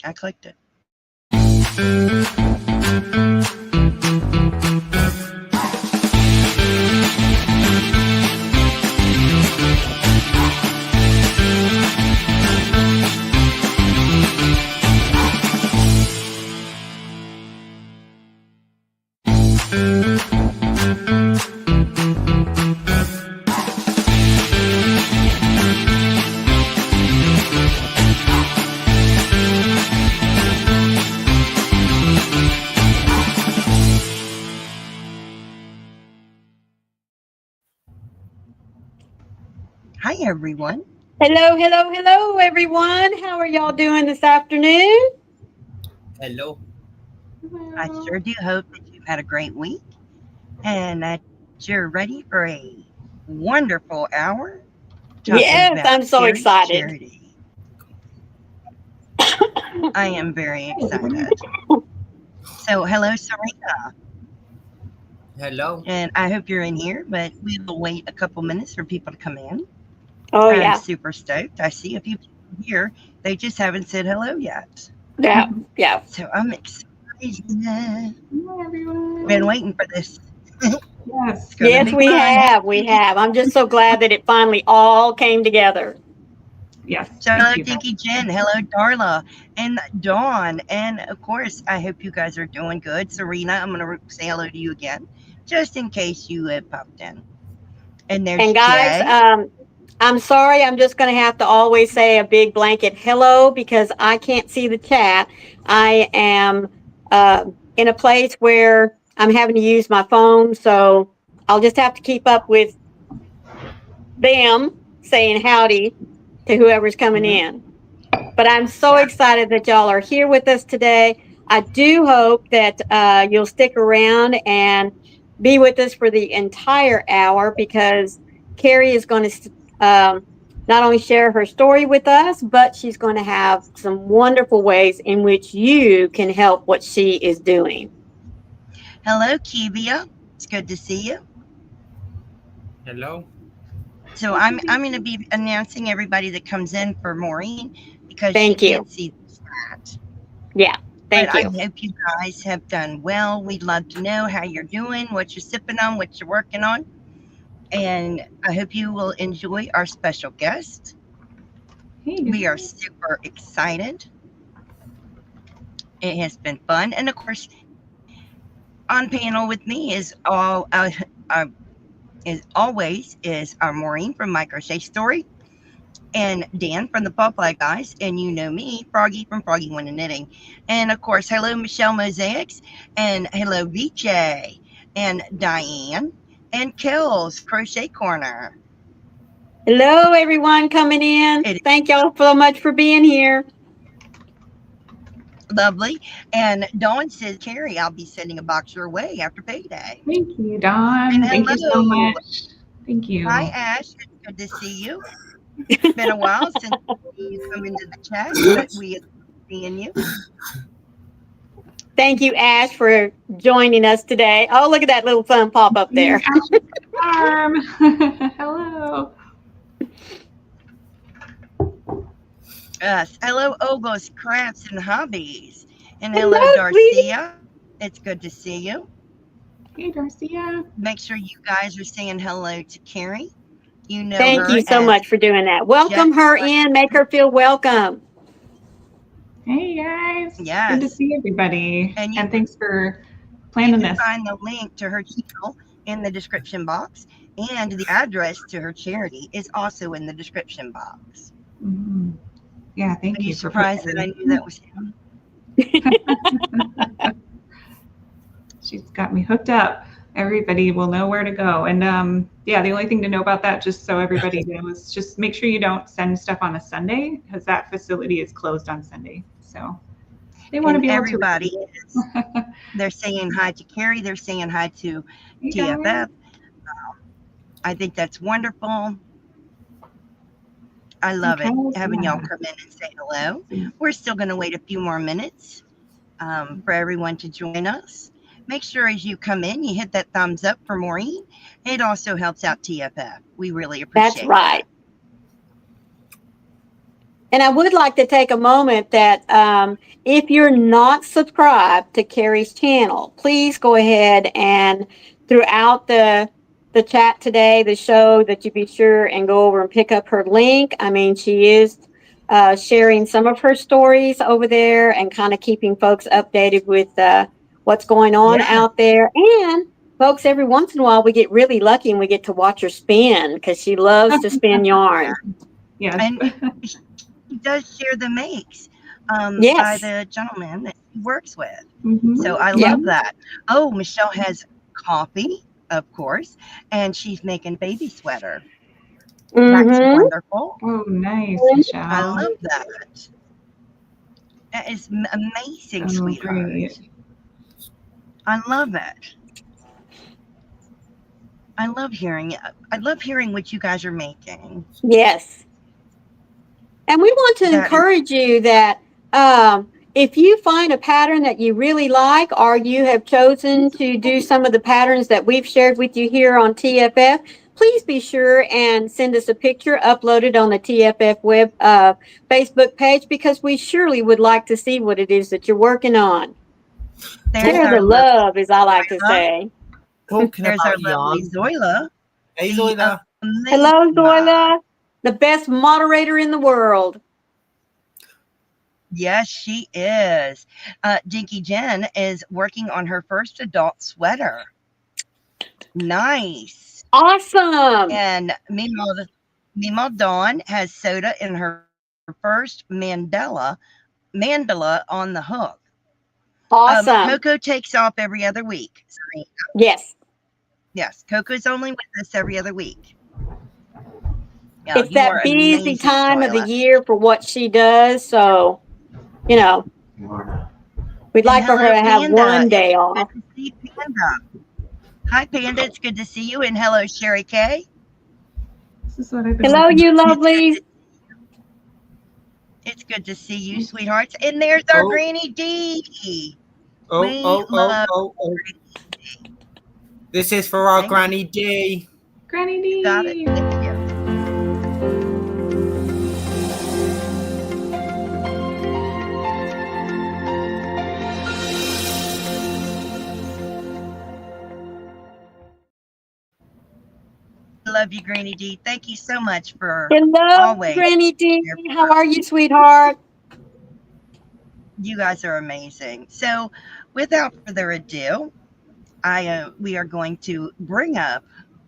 I clicked it. Hi, everyone. Hello, hello, hello, everyone. How are y'all doing this afternoon? Hello. I Hello. sure do hope that you've had a great week and that you're ready for a wonderful hour talking Yes, about I'm so Kari's excited. charity. I am very Hey, everybody. excited. So, hello, Serena, Hello. and I hope you're in here, but we will wait a couple minutes for people to come in. Oh, I'm yeah. super stoked. I see a few people here. They just haven't said hello yet. Yeah, yeah. So, I'm excited. Hello, Been everyone. waiting for this. Yes, It's going to Yes, be yes, we fun. have. We have. I'm just so glad that it finally all came together. yes. So, hello, Thank you, guys. Dinky Jen. Hello, Darla and Dawn. And of course, I hope you guys are doing good. Serena, I'm going to say hello to you again, just in case you have popped in. And there's And guys, Jay. I'm sorry. I'm just going to have to always say a big blanket hello because I can't see the chat. I am in a place where I'm having to use my phone, so I'll just have to keep up with them saying howdy to whoever's coming Mhm. in. But I'm so Yeah. excited that y'all are here with us today. I do hope that you'll stick around and be with us for the entire hour because Kari is going to not only share her story with us, but she's going to have some wonderful ways in which you can help what she is doing. Hello, Kivia. It's good to see you. Hello. So, Good to see I'm going to you. be announcing everybody that comes in for Maureen because she Thank can't you. see the chat. Yeah, But thank I you. hope you guys have done well. We'd love to know how you're doing, what you're sipping on, what you're working on. And I hope you will enjoy our special guest. Hey, We are guys. super excited. It has been fun. And of course, on panel with me is is always is our Maureen from Microchet Story and Dan from the Popeye Guys, and you know me, Froggy from Froggy One and Knitting. And of course, hello Michelle Mosaics, and hello VJ, and Diane, and Kills Crochet Corner. Hello, everyone coming in. It is Thank y'all so much for being here. lovely. And Dawn says, Carrie, I'll be sending a box your way after payday. Thank you, And Dawn. Thank you so hello. much. Thank Hi, you. Ash. It's good to see you. It's been a while since you come into the chat, but we are seeing you. Thank you, Ash, for joining us today. Oh, look at that little fun pop up there. Ashley Farm. Hello. Hello, Ogos Crafts and Hobbies. And hello, Hello, sweetie. Darcia. It's good to see you. Hey, Darcia. Make sure you guys are saying hello to Carrie. You know Thank her you so as much for doing that. Jet. Welcome her in. Make her feel welcome. Hey, guys. Good to Yes. see everybody. And And thanks for you planning can this. find the link to her channel in the description box. And the address to her charity is also in the description box. Mhm. Yeah, Are thank you you for putting surprised that that I in. knew that was him? She's got me hooked up. Everybody will know where to go. And yeah, the only thing to know about that, just so everybody knows, just make sure you don't send stuff on a Sunday because that facility is closed on Sunday. So they want to And be able to everybody receive is, it. they're saying hi to Carrie. They're saying hi to Hey, guys. TFF. I think that's wonderful. I love it Okay, having y'all yeah. come in and say hello. We're still going to wait a few more minutes for everyone to join us. Make sure as you come in, you hit that thumbs up for Maureen. It also helps out TFF. We really That's appreciate that. right. And I would like to take a moment that if you're not subscribed to Kari's channel, please go ahead and throughout the chat today, the show, that you be sure and go over and pick up her link. I mean, she is sharing some of her stories over there and kind of keeping folks updated with what's going on Yeah. out there. And folks, every once in a while we get really lucky and we get to watch her spin because she loves to spin yarn. Yes. And she does share the makes by Yes. the gentleman that she works with. Mhm. So I Yeah. love that. Oh, Michelle has coffee, of course, and she's making baby sweater. That's Mm-hmm. wonderful. Oh, nice, I Michelle. love that. That is amazing, Oh, sweetheart. great. I love it. I love hearing it. I love hearing what you guys are making. Yes. And we want to That is encourage you that if you find a pattern that you really like, or you have chosen to do some of the patterns that we've shared with you here on TFF, please be sure and send us a picture, upload it on the TFF web Facebook page, because we surely would like to see what it is that you're working on. there's Share our the lovely love, as I like to Zoila. say. Talking There's our about lovely yarn. Zoila, Hey, the Zoila. amazing Hello, mod. Zoila, the best moderator in the world. Yes, she is. Dinky Jen is working on her first adult sweater. Nice. Awesome. And Meemaw Dawn has soda in her first mandala on the hook. Awesome. Coco takes off every other week. Yes. Yes, Coco's only with us every other week. Yeah, It's you are that busy amazing, time of the Zoila. year for what she does. So, you know, we'd And like for her hello, to have Panda. one day It's off. good to see Panda. Hi, Panda. It's good to see you. And hello, Sherry K. This is what I've been Hello, working you It's good lovelies. to, it's good to see you, sweethearts. And there's our Oh, Granny D. oh, We oh, oh, love oh, oh. This is for our Thank Granny D. on. Granny you. Got it. D. Thank you. I love you, Granny D. Thank you so much for Hello, always. Granny D. How are you, sweetheart? You guys are amazing. So, without further ado, we are going to bring up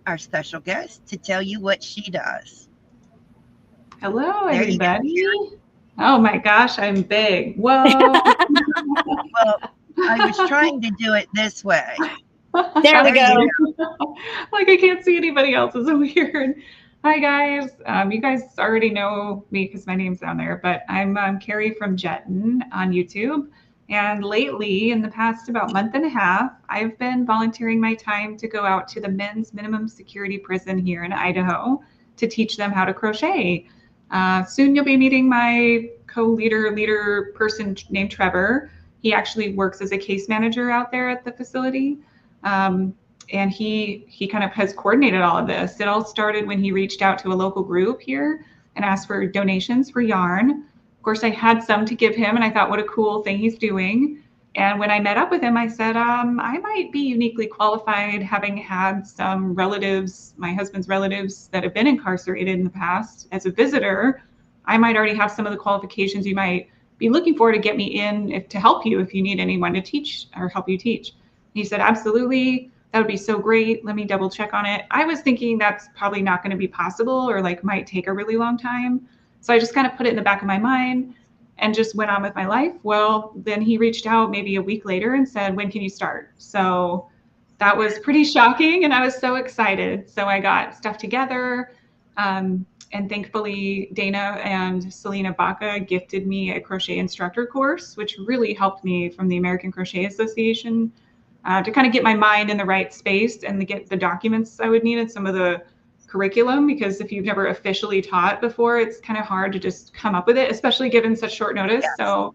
our special guest to tell you what she does. Hello, There you go. everybody. Oh my gosh, I'm big. Whoa. Well, I was trying to do it this way. There we There you go. go. Like I can't see anybody else. Is weird. Hi guys. You guys already know me because my name's down there, but I'm Kari from Jetton on YouTube. And lately, in the past about month and a half, I've been volunteering my time to go out to the men's minimum security prison here in Idaho to teach them how to crochet. Soon you'll be meeting my leader person named Trevor. He actually works as a case manager out there at the facility. And he kind of has coordinated all of this. It all started when he reached out to a local group here and asked for donations for yarn. Of course, I had some to give him, and I thought, what a cool thing he's doing. And when I met up with him, I said, I might be uniquely qualified, having had some relatives, my husband's relatives, that have been incarcerated in the past as a visitor. I might already have some of the qualifications you might be looking for to get me in to help you if you need anyone to teach or help you teach. He said, absolutely. That would be so great. Let me double check on it. I was thinking that's probably not going to be possible or like might take a really long time. So I just kind of put it in the back of my mind and just went on with my life. Well, then he reached out maybe a week later and said, when can you start? So that was pretty shocking. And I was so excited. So I got stuff together. And thankfully, Dana and Selena Baca gifted me a crochet instructor course, which really helped me from the American Crochet Association. To kind of get my mind in the right space and to get the documents I would need and some of the curriculum, because if you've never officially taught before, it's kind of hard to just come up with it, especially given such short notice. Yes. So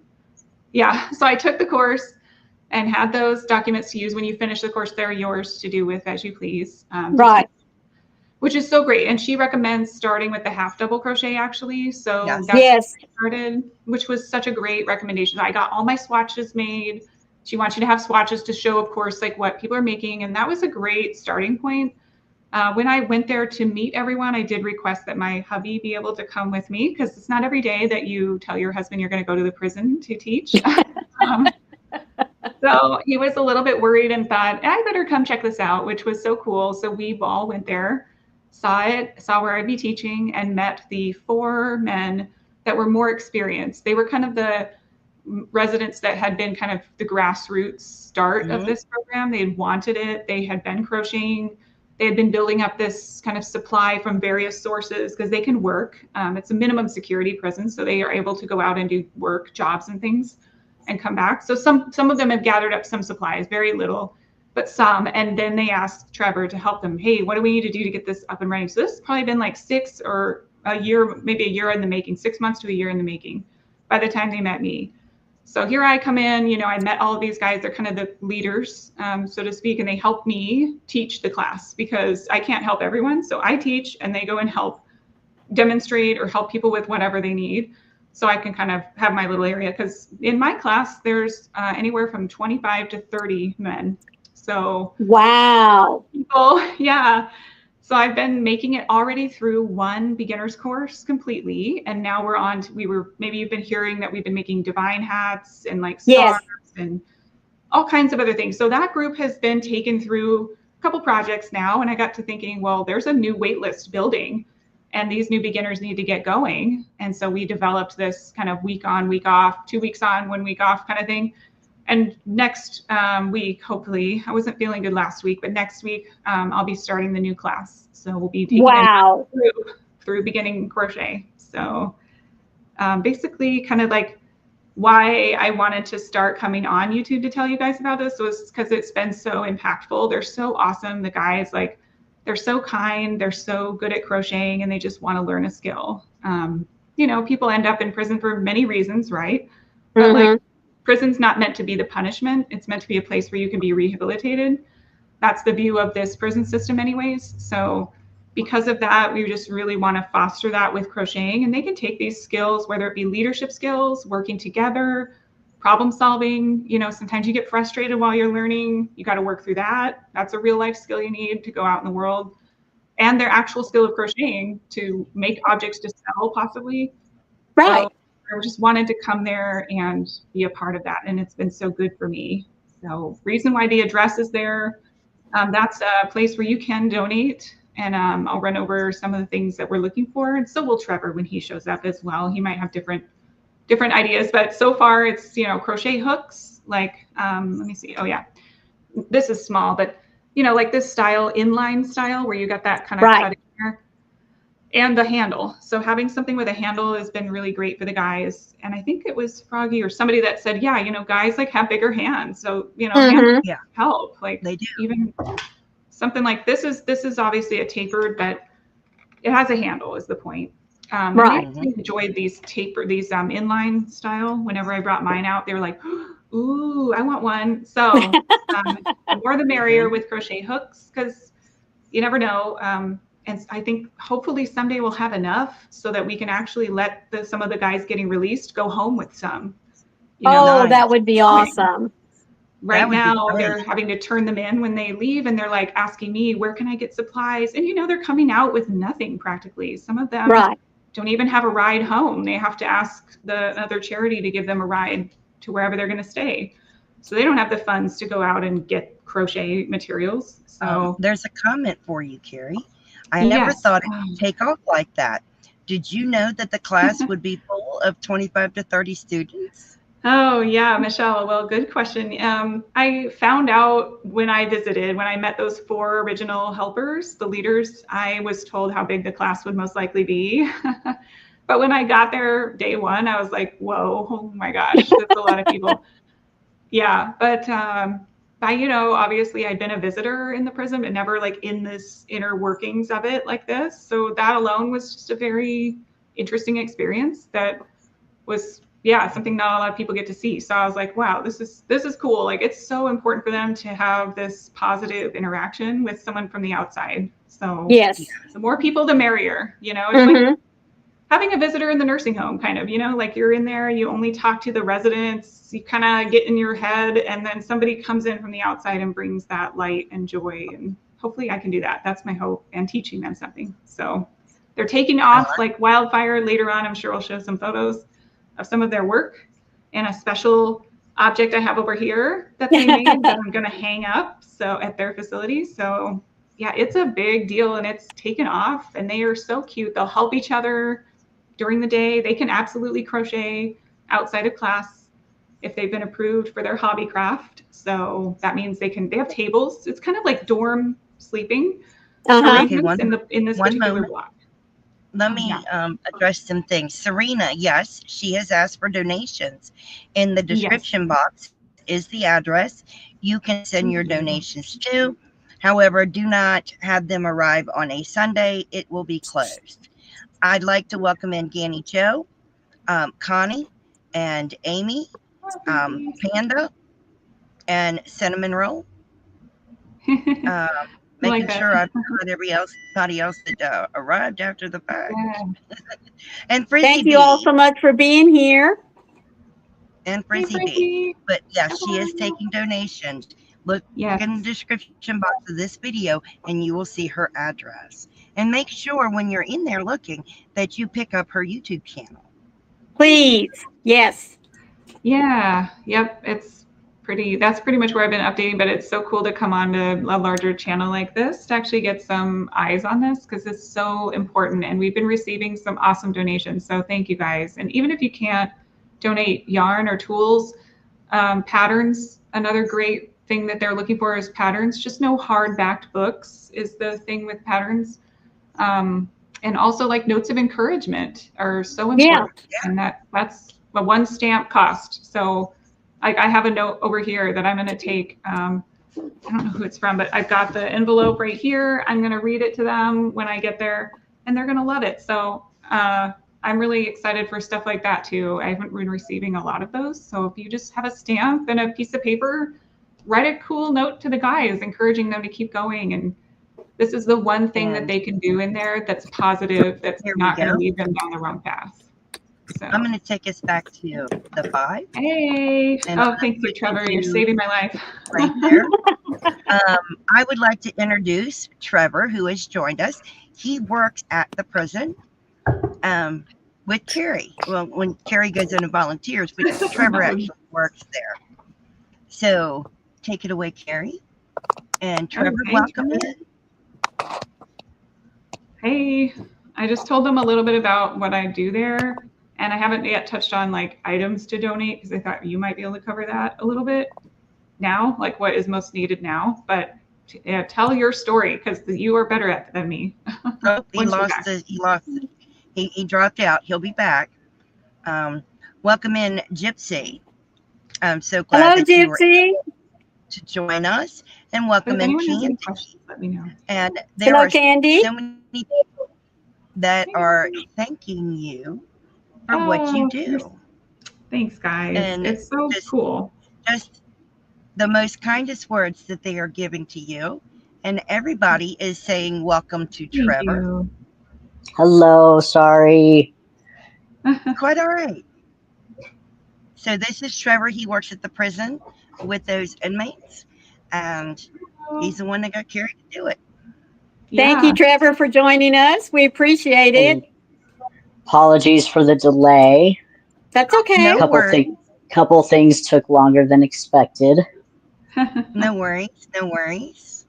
yeah, so I took the course and had those documents to use. When you finish the course, they're yours to do with as you please. Right. which is so great. And she recommends starting with the half double crochet actually. So Yes. that's Yes. how I started, which was such a great recommendation. I got all my swatches made. She wants you to have swatches to show, of course, like what people are making. And that was a great starting point. When I went there to meet everyone, I did request that my hubby be able to come with me because it's not every day that you tell your husband you're going to go to the prison to teach. um, so he was a little bit worried and thought, I better come check this out, which was so cool. So we all went there, saw it, saw where I'd be teaching, and met the 4 men that were more experienced. They were kind of the residents that had been kind of the grassroots start of this program. They had wanted it. They had been crocheting. They had been building up this kind of supply from various sources because they can work. It's a minimum security prison, so they are able to go out and do work, jobs and things and come back. So some of them have gathered up some supplies, very little, but some. And then they asked Trevor to help them. Hey, what do we need to do to get this up and running? So this has probably been like 6 or a year, maybe a year in the making, 6 months to a year in the making by the time they met me. So here I come in, you know, I met all of these guys. They're kind of the leaders, so to speak, and they help me teach the class because I can't help everyone. So I teach and they go and help demonstrate or help people with whatever they need. So I can kind of have my little area because in my class, there's anywhere from 25 to 30 men. So Wow. people, yeah. So I've been making it already through 1 beginner's course completely. And now we're on to, maybe you've been hearing that we've been making divine hats and like stars and all kinds of other things. So that group has been taken through a couple projects now. And I got to thinking, well, there's a new wait list building and these new beginners need to get going. And so we developed this kind of week on, week off, 2 weeks on, 1 week off kind of thing. And next week, hopefully, I wasn't feeling good last week, but next week I'll be starting the new class. So we'll be taking it through beginning crochet. So basically kind of like why I wanted to start coming on YouTube to tell you guys about this was because it's been so impactful. They're so awesome. The guys, like, they're so kind. They're so good at crocheting and they just want to learn a skill. You know, people end up in prison for many reasons, right? But like, prison's not meant to be the punishment. It's meant to be a place where you can be rehabilitated. That's the view of this prison system anyways. So because of that, we just really want to foster that with crocheting. And they can take these skills, whether it be leadership skills, working together, problem solving. You know, sometimes you get frustrated while you're learning. You got to work through that. That's a real life skill you need to go out in the world. And their actual skill of crocheting to make objects to sell possibly. Right. So I just wanted to come there and be a part of that. And it's been so good for me. So reason why the address is there, that's a place where you can donate. And I'll run over some of the things that we're looking for. And so will Trevor when he shows up as well. He might have different ideas, but so far it's, you know, crochet hooks, like, let me see. Oh yeah, this is small, but you know, like this style, inline style, where you got that kind of cut in here. And the handle. So having something with a handle has been really great for the guys. And I think it was Froggy or somebody that said, yeah, you know, guys like have bigger hands. So, you know, hands help. Like they do. Even something like this is obviously a tapered, but it has a handle is the point. I enjoyed these inline style. Whenever I brought mine out, they were like, ooh, I want one. So the more the merrier with crochet hooks, because you never know. And I think hopefully someday we'll have enough so that we can actually let some of the guys getting released go home with some. You know, that would be awesome. Right now they're having to turn them in when they leave and they're like asking me, where can I get supplies? And, you know, they're coming out with nothing practically. Some of them don't even have a ride home. They have to ask the other charity to give them a ride to wherever they're going to stay. So they don't have the funds to go out and get crochet materials. So there's a comment for you, Kari. I never thought it would take off like that. Did you know that the class would be full of 25 to 30 students? Oh, yeah, Michelle. Well, good question. I found out when I visited, when I met those 4 original helpers, the leaders, I was told how big the class would most likely be. But when I got there day 1, I was like, whoa, oh my gosh, that's a lot of people. Yeah, but you know, obviously I'd been a visitor in the prison, but never like in this inner workings of it like this. So that alone was just a very interesting experience that was yeah, something not a lot of people get to see. So I was like, wow, this is cool. Like, it's so important for them to have this positive interaction with someone from the outside. So Yes. the more people, the merrier. It's like Mm-hmm. having a visitor in the nursing home, kind of, like you're in there, you only talk to the residents, you kind of get in your head, and then somebody comes in from the outside and brings that light and joy. And hopefully I can do that. That's my hope, and teaching them something. So they're taking off like wildfire. Later on, I'm sure I'll show some photos of some of their work and a special object I have over here that they made that I'm going to hang up at their facility. So yeah, it's a big deal, and it's taken off, and they are so cute. They'll help each other during the day. They can absolutely crochet outside of class if they've been approved for their hobby craft. So that means they have tables. It's kind of like dorm sleeping arrangements in this particular block. Let me address some things. Serena, yes, she has asked for donations. In the description box is the address. You can send your donations to. However, do not have them arrive on a Sunday. It will be closed. I'd like to welcome in Ganny Joe, Connie, and Amy, Panda, and Cinnamon Roll. Making sure I've got everybody else that arrived after the fact. Yeah. And Frizzy Thank you all so much for being here. And Frizzy B. But yes, she is taking donations. Look in the description box of this video, and you will see her address. And make sure when you're in there looking that you pick up her YouTube channel. Please. Yes. Yeah. Yep. That's pretty much where I've been updating, but it's so cool to come on to a larger channel like this to actually get some eyes on this, because it's so important. And we've been receiving some awesome donations. So thank you guys. And even if you can't donate yarn or tools, patterns, another great thing that they're looking for is patterns. Just no hard-backed books is the thing with patterns. And also like notes of encouragement are so important. Yeah. And that's a one stamp cost. So I have a note over here that I'm going to take. I don't know who it's from, but I've got the envelope right here. I'm going to read it to them when I get there, and they're going to love it. So I'm really excited for stuff like that too. I haven't been receiving a lot of those. So if you just have a stamp and a piece of paper, write a cool note to the guys, encouraging them to keep going. And this is the one thing that they can do in there that's positive, that's not going to lead them down the wrong path. So I'm going to take us back to the 5. Hey. Thank you, Trevor. You're saving my life. Right there. I would like to introduce Trevor, who has joined us. He works at the prison with Kari. Well, when Kari goes in and volunteers, but Trevor actually works there. So take it away, Kari. And Trevor, welcome in. Hey, I just told them a little bit about what I do there. And I haven't yet touched on like items to donate, because I thought you might be able to cover that a little bit now, like what is most needed now. But yeah, tell your story, because you are better at it than me. Oh, he dropped out. He'll be back. Welcome in, Gypsy. I'm so glad that you were able to join us. And welcome in, Candy. Let me know. And there are Candy. So many people that are thanking you for what you do. Thanks, guys. And it's so cool. Just the most kindest words that they are giving to you. And everybody is saying welcome to Trevor. Hello, sorry. Quite all right. So this is Trevor. He works at the prison with those inmates. And he's the one that got Kari to do it. Thank you, Trevor, for joining us. We appreciate it. Apologies for the delay. That's okay. Couple things took longer than expected. No worries. No worries.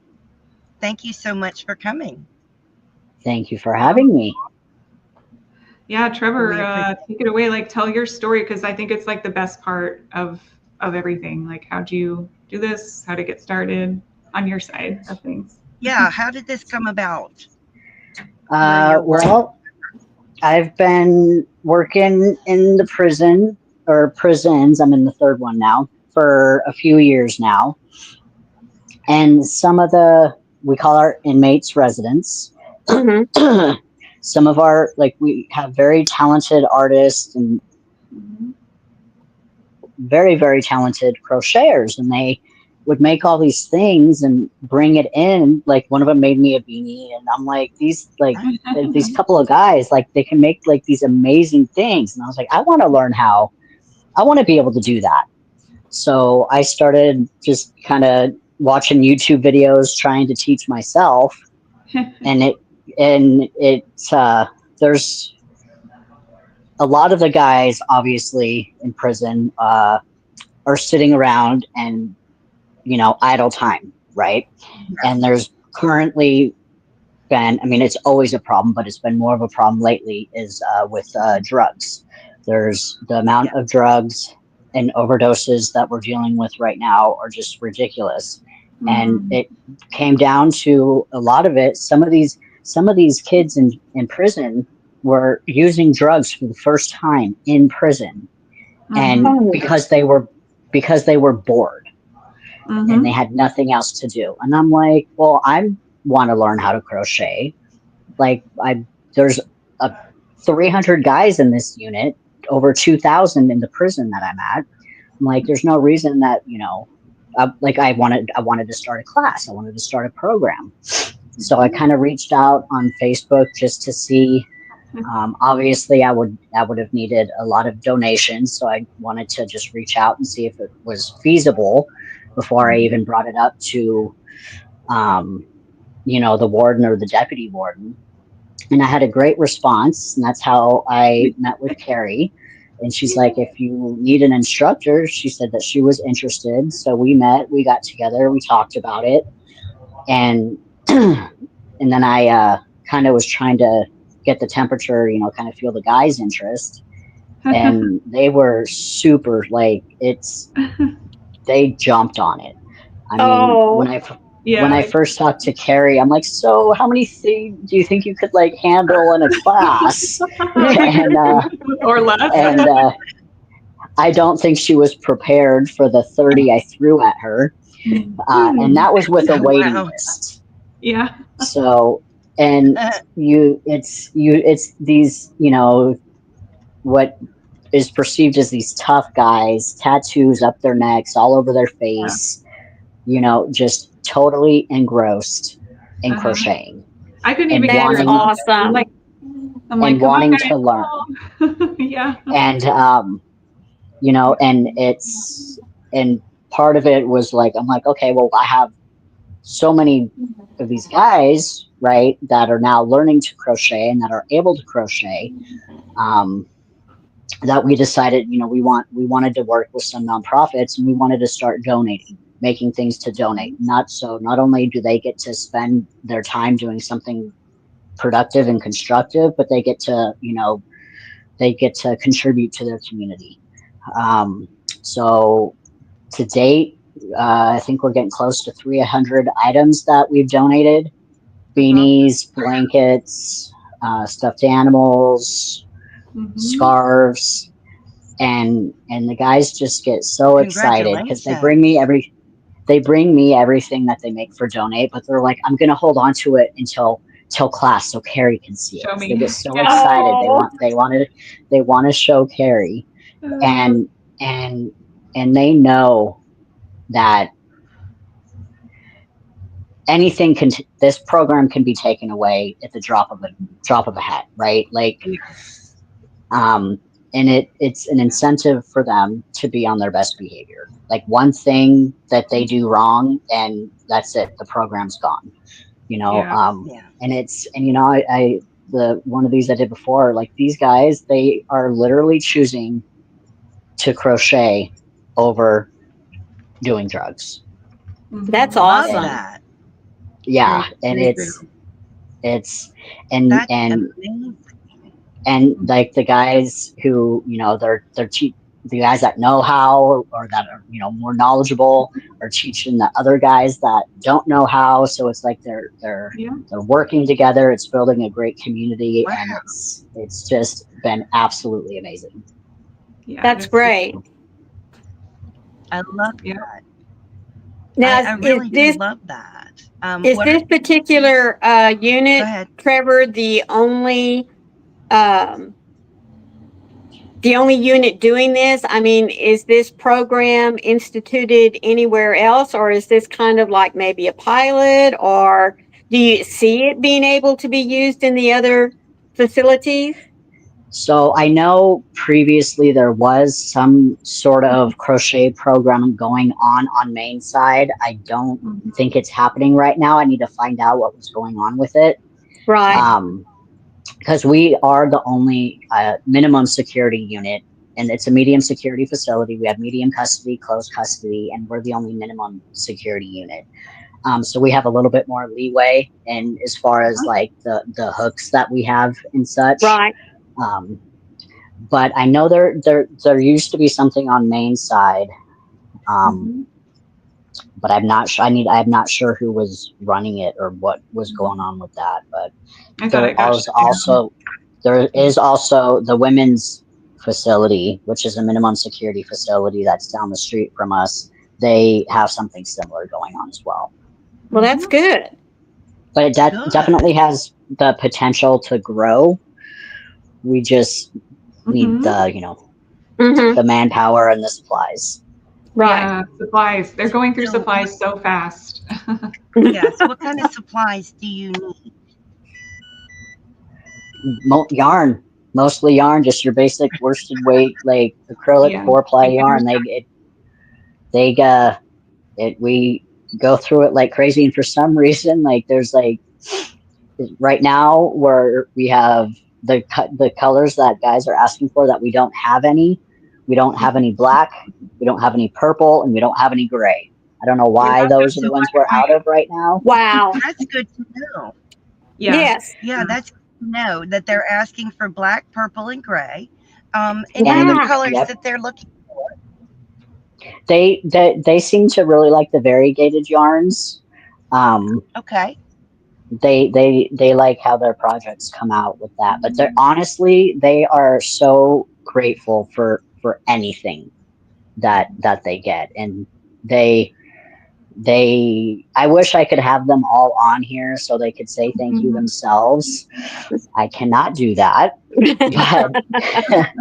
Thank you so much for coming. Thank you for having me. Yeah, Trevor, take it away. Like, tell your story, because I think it's like the best part of everything. Like, how'd you do this? How to get started on your side of things? Yeah, how did this come about? Well, I've been working in the prison or prisons. I'm in the third one now for a few years now. And some of we call our inmates residents. Some of we have very talented artists and very, very talented crocheters, and they would make all these things and bring it in. Like one of them made me a beanie, and I'm like, these couple of guys, like they can make like these amazing things. And I was like, I want to learn how. I want to be able to do that. So I started just kind of watching YouTube videos, trying to teach myself, and there's a lot of the guys obviously in prison are sitting around and idle time, right? And there's currently been, I mean, it's always a problem, but it's been more of a problem lately, is with drugs. There's the amount of drugs and overdoses that we're dealing with right now are just ridiculous. And it came down to a lot of it. Some of these kids in prison were using drugs for the first time in prison, and because they were bored and they had nothing else to do. And I'm like, well, I want to learn how to crochet. Like there's 300 guys in this unit, over 2,000 in the prison that I'm at. I'm like, there's no reason that, I wanted to start a class. I wanted to start a program. So I kind of reached out on Facebook just to see. Obviously, I would have needed a lot of donations, so I wanted to just reach out and see if it was feasible before I even brought it up to, the warden or the deputy warden. And I had a great response, and that's how I met with Kari. And she's like, if you need an instructor, she said that she was interested. So we met, we got together, we talked about it, and and then I kind of was trying to get the temperature, kind of feel the guys' interest. And they were super, they jumped on it. I mean, when I first talked to Kari, I'm like, so how many things do you think you could handle in a class? And or less. And I don't think she was prepared for the 30 I threw at her. And that was with a waiting list. Yeah. So, and it's these, what is perceived as these tough guys, tattoos up their necks, all over their face, just totally engrossed in crocheting. I couldn't even get hear it. Awesome. I'm like, wanting to learn. Yeah. And, and part of it was I'm like, okay, well, I have so many of these guys, right, that are now learning to crochet and that are able to crochet, that we decided, we wanted to work with some nonprofits, and we wanted to start donating, making things to donate. Not only do they get to spend their time doing something productive and constructive, but they get to, contribute to their community. So to date, I think we're getting close to 300 items that we've donated: beanies, blankets, stuffed animals, scarves, and the guys just get so excited because they bring me everything that they make for donate, but they're like, I'm gonna hold on to it until class so Kari can see it. They get so excited. They want to show Kari, and they know that this program can be taken away at the drop of a hat, right? And it's an incentive for them to be on their best behavior. One thing that they do wrong, and that's it, the program's gone. And the one of these I did before, these guys, they are literally choosing to crochet over doing drugs. That's awesome. That. Yeah, and it's and the guys who they're the guys that know how, or that are more knowledgeable, are teaching the other guys that don't know how. So it's they're working together. It's building a great community. Wow. And it's just been absolutely amazing. Yeah, that's great. I love that. Now, I really do love that. Is this particular unit, Trevor, the only the only unit doing this? I mean, is this program instituted anywhere else, or is this kind of like maybe a pilot, or do you see it being able to be used in the other facilities? So I know previously there was some sort of crochet program going on main side. I don't Mhm. think it's happening right now. I need to find out what was going on with it. Right. Because we are the only minimum security unit, and it's a medium security facility. We have medium custody, closed custody, and we're the only minimum security unit. So we have a little bit more leeway in as far as like the hooks that we have and such. Right. Um, but I know there used to be something on main side, Mhm. but I'm not sure. I'm not sure who was running it or what was going on with that. But I thought it got shut down. there is also the women's facility, which is a minimum security facility that's down the street from us. They have something similar going on as well. Well, that's good. But it Good. definitely has the potential to grow. We just need Mhm. the manpower and the supplies. Right. Yeah, supplies. They're going through So, supplies so fast. yes, what kind of supplies do you need? Yarn, mostly yarn, just your basic worsted weight, like acrylic Yeah. 4-ply Beginner's yarn. We go through it like crazy, and for some reason, like there's like right now where we have the colors that guys are asking for that we don't have any. We don't have any black, we don't have any purple, and we don't have any gray. I don't know We why wrapped up those are some the ones black we're and out white. of right now. Wow. That's good to know. Yeah. Yes. Yeah, that's good to know that they're asking for black, purple, and gray. Any And other Wow. colors yep, that they're looking for? they seem to really like the variegated yarns. Okay. They like how their projects come out with that, but they're honestly they are so grateful for anything that they get, and they I wish I could have them all on here so they could say thank you Mhm. themselves. I cannot do that, but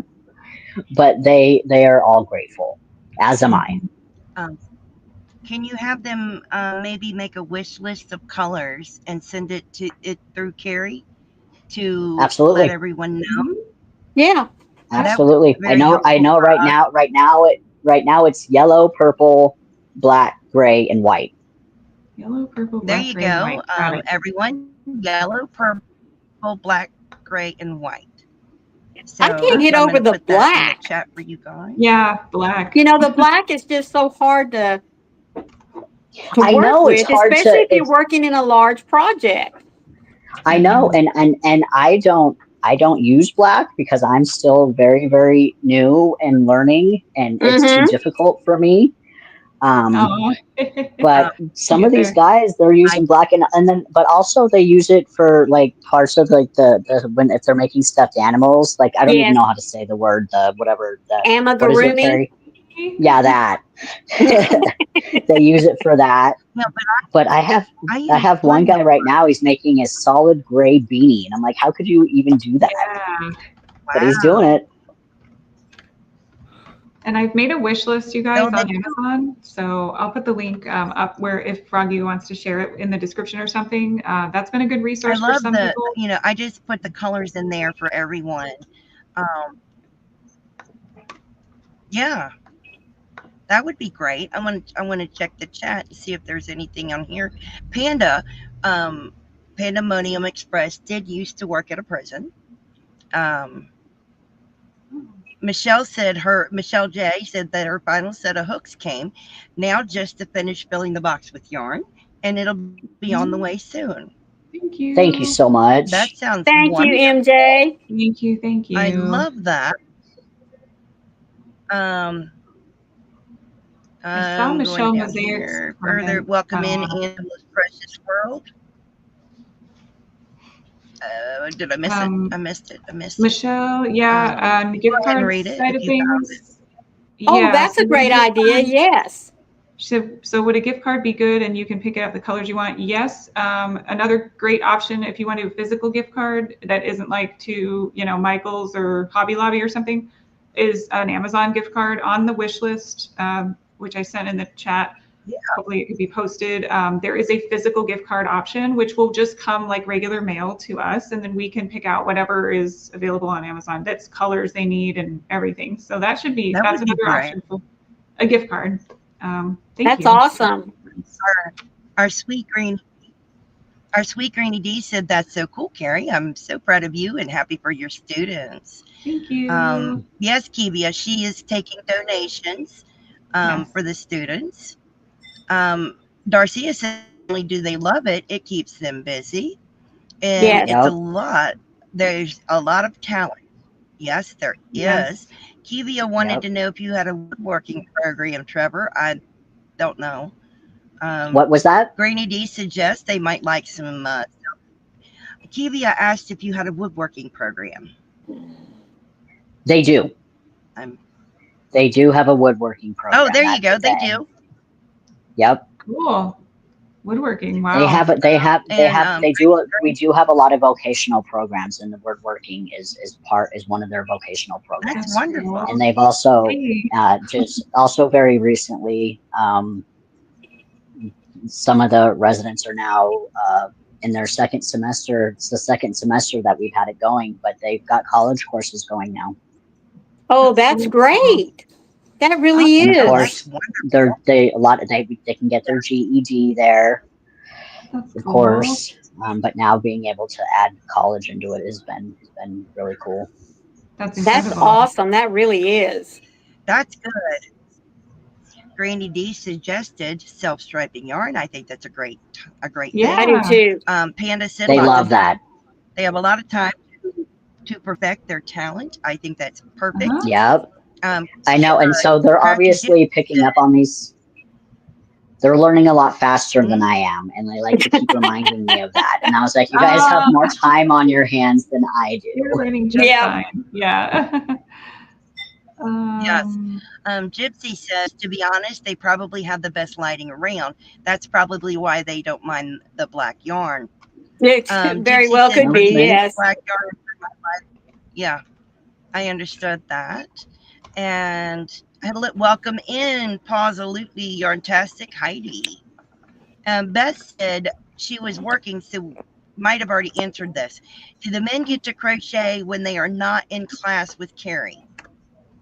but they are all grateful, as am I. Mhm. Um, can you have them maybe make a wish list of colors and send it through Kari to let Absolutely, everyone know? Mhm. Yeah. That would be absolutely. I very know helpful for right us. now it's yellow, purple, black, gray, and white. Yellow, purple, There black, you gray, and go. white. Got it. Everyone, yellow, purple, black, gray, and white. I So can't I'm get going to over put the that in the black. chat for you guys. Yeah, black. You know, the black is just so hard to I work know it's with, hard especially to if you're working in a large project. I know, Mhm. and I don't use black because I'm still very new and learning, and it's too Mm-hmm. difficult for me. Um, Oh, Um, but you some of get these there. guys they're I using black, and then but also they use it for like parts of like the when if they're making stuffed animals. Like I don't even Yes. know how to say the word, the whatever, the what is it, Amigurumi. Carrie? Yeah, that. They use it for that. no, But I I use have one wood guy yarn. right now. He's making a solid gray beanie, and I'm like, how could you even do that? Yeah. But he's doing Wow. it. And I've made a wish list, you So guys, they on Amazon. So I'll put the link up where if Froggy wants to share it in the description or something. That's been a good I resource for love some the, people. I just put the colors in there for everyone. Um, yeah, that would be great. I want to check the chat and see if there's anything on here. Panda, um, Pandemonium Express did used to work at a prison. Um, Michelle J said that her final set of hooks came now just to finish filling the box with yarn, and it'll be on the way Mhm. soon. Thank Thank you you. so That much. sounds Thank you, wonderful. MJ. Thank you. Thank I you. love that. Um, I saw I'm going Michelle down Mosaic's here. Further, comment. welcome in Angela's Precious World. Did I miss it? I missed it. I missed it. Michelle, yeah, on the Go gift ahead and card read it side if of you found it. things. Oh, Yeah, that's so a would a great gift idea. card, Yes. so would a gift card be good and you can pick out the colors you want? Yes. Another great option if you want to do a physical gift card that isn't like to, Michael's or Hobby Lobby or something, is an Amazon gift card on the wish list, which I sent in the chat. Yeah. Hopefully it could be posted. There is a physical gift card option, which will just come like regular mail to us, and then we can pick out whatever is available on Amazon. That's colors they need and everything. So that's another option for a gift card. Thank That's you. awesome. Our sweet Granny D said, "That's so cool, Kari. I'm so proud of you and happy for your students." Thank you. Yes, Kivia, she is taking donations Yes. for the students. Darcia said, "Not only do they love it, it keeps them busy, and Yes. it's a lot. There's a lot of talent. Yes, there Yes. is." Kivia wanted to know if you had a woodworking program, Trevor. I don't know. What was that? Granny D suggests they might like some. Kivia asked if you had a woodworking program. They do. They do have a woodworking program. Oh, there you go. They do. Yep. Cool. Woodworking. Wow. They do. We do have a lot of vocational programs, and the woodworking is one of their vocational programs. That's wonderful. And they've also also very recently, some of the residents are now in their second semester. It's the second semester that we've had it going, but they've got college courses going now. Oh, that's great. That really And is. of course, they can get their GED there, That's of cool. course. But now being able to add college into it has been really cool. That's incredible. That's awesome. That really is. That's good. Granny D suggested self-striping yarn. I think that's a great Yeah. I do too. Panda said They love that. They have a lot of time to perfect their talent. I think that's perfect. Uh-huh. Yep. I know, and so they're obviously picking up on these. They're learning a lot faster than I am, and they like to keep reminding me of that. And I was like, you guys have more time on your hands than I do. You're learning just fine. Yeah. Yes. Gypsy says, to be honest, they probably have the best lighting around. That's probably why they don't mind the black yarn. It very Gypsy well said, could be, yes. Black yarn. Yeah, I understood that. And welcome in, Pausalutely Yarntastic Heidi. Beth said she was working, so might have already answered this. Do the men get to crochet when they are not in class with Kari?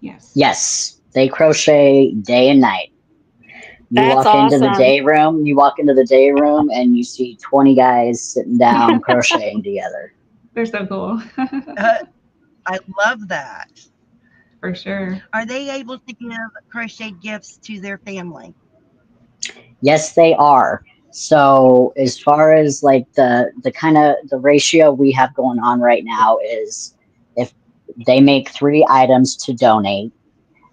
Yes. Yes, they crochet day and night. That's walk into the awesome. day room. You walk into the day room and you see 20 guys sitting down crocheting together. They're so cool. I love that. For sure. Are they able to give crocheted gifts to their family? Yes, they are. So as far as like the kind of the ratio we have going on right now is if they make 3 items to donate,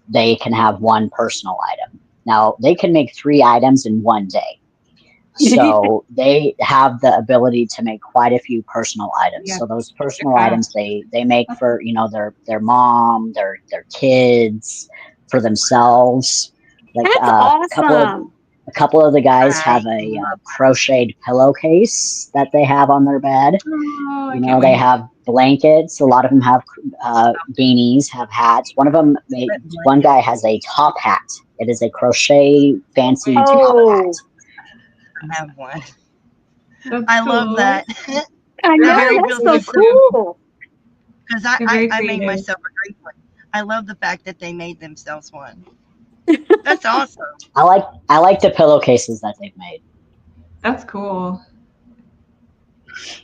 they can have 1 personal item. Now they can make 3 items in one day. So they have the ability to make quite a few personal items. Yeah. So those personal items they make for, their mom, their kids, for themselves. Like That's awesome. a couple of the guys have a crocheted pillowcase that they have on their bed. Oh, They have blankets. A lot of them have beanies, have hats. One guy has a top hat. It is a crochet fancy top hat. I have one. That's I cool. love that. I know, very that's so cool. cool. Because They're very I made creative. myself a great one. I love the fact that they made themselves one. That's awesome. I like the pillowcases that they've made. That's cool.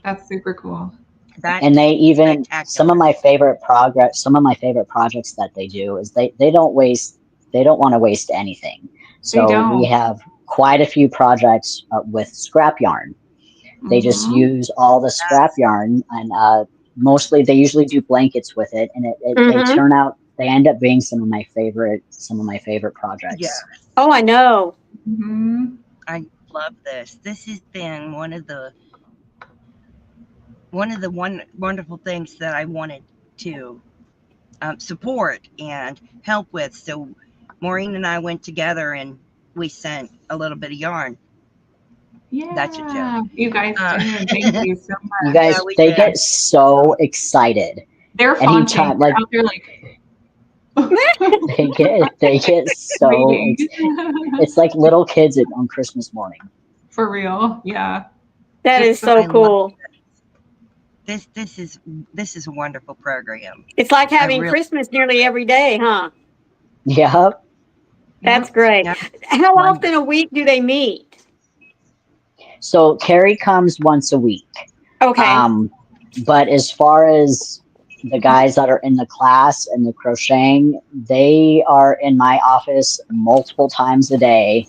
That's super cool. And they even some of my favorite projects that they do is they don't want to waste anything. So we have quite a few projects with scrap yarn. They just use all the scrap yarn, and mostly they usually do blankets with it, and they end up being some of my favorite projects. Yeah. Oh, I know. Mm-hmm. I love this. This has been one of the wonderful things that I wanted to support and help with. So Maureen and I went together and we sent a little bit of yarn. Yeah. That's a joke. You guys did. Thank you so much. You guys, we they did. get so excited. They're fun. Anytime, They're out there like, They get so Reading. it's like little kids on Christmas morning. For real. Yeah. That Just is so I love cool. this is a wonderful program. It's like I having really Christmas nearly every day, huh? Yeah. That's Yep. great. yeah, How often wonderful. a week do they meet? So Carrie comes once a week. Okay. Um, but as far as the guys that are in the class and the crocheting, they are in my office multiple times a day,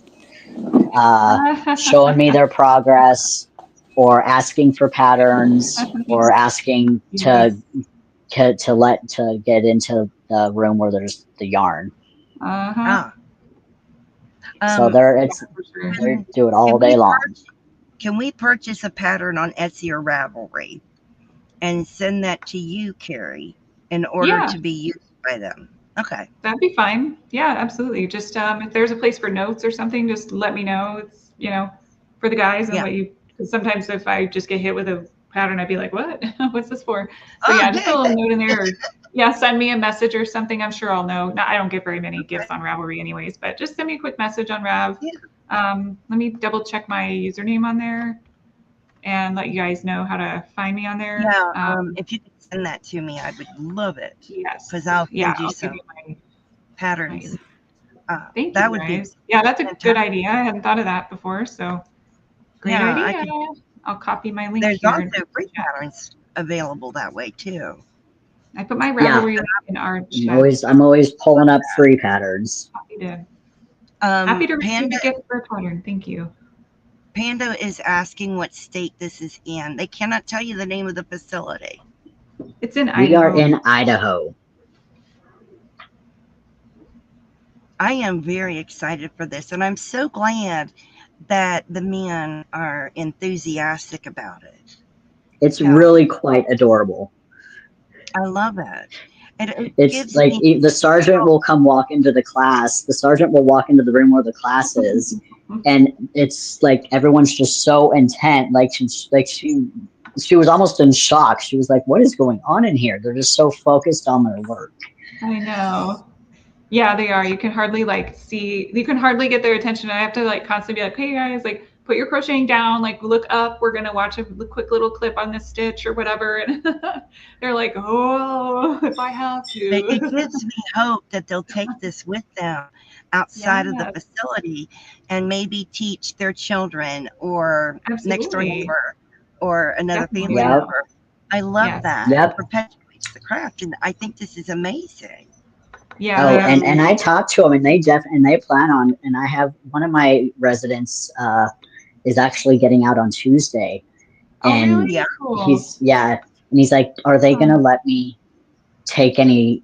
showing me their progress or asking for patterns or asking Yes. to get into the room where there's the yarn. Uh-huh. Ah, So um, it's For sure. they can, do it can all day we long. can we purchase a pattern on Etsy or Ravelry and send that to you, Carrie, in order Yeah, to be used by them? Okay. that'd be fine. Yeah, absolutely. Just if there's a place for notes or something, just let me know. It's, for the guys and Yeah. what you, because sometimes if I just get hit with a pattern, I'd be like, what? What's this for? So Oh, yeah, just a yeah, little yeah. note in there. Or, yeah, send me a message or something. I'm sure I'll know. No, I don't get very many gifts on Ravelry anyways, but just send me a quick message on Rav. Yeah. Let me double check my username on there and let you guys know how to find me on there. Yeah, if you could send that to me, I would love it because Yes. I'll Yeah, send you I'll give some you my patterns. thank That you would be guys. Yeah, that's a good fantastic. idea. I hadn't thought of that before. So great Yeah, I idea. could. I'll copy my link There's here in also free chat. patterns available that way too. I put my Yeah, Ravelry link in our I'm chat. always I'm always pulling up free patterns. Happy to receive Panda a gift for a pattern. Thank you. Panda is asking what state this is in. They cannot tell you the name of the facility. It's in We are Idaho. in Idaho. I am very excited for this, and I'm so glad that the men are enthusiastic about it. It's Yeah, really quite adorable. I love it. It It's gives like me the sergeant will come walk into the class. The sergeant will walk into the room where the class is, and it's like everyone's just so intent. She was almost in shock. She was like, "What is going on in here?" They're just so focused on their work. I know. Yeah, they are. You can hardly you can hardly get their attention. I have to constantly be like, hey guys, put your crocheting down, look up. We're gonna watch a quick little clip on this stitch or whatever. And they're like, oh, if I have it to. gives me hope that they'll take this with them outside of the Yeah, facility and maybe teach their children or next door absolutely. neighbor or another family Definitely. Yep, member. I love Yes. that. It yep. perpetuates the craft, and I think this is amazing. Yeah, Oh, they and I absolutely. talked to them, and they plan on. And I have one of my residents is actually getting out on Tuesday, Oh, and Yeah. really? Cool. he's like, "Are they Oh, gonna let me take any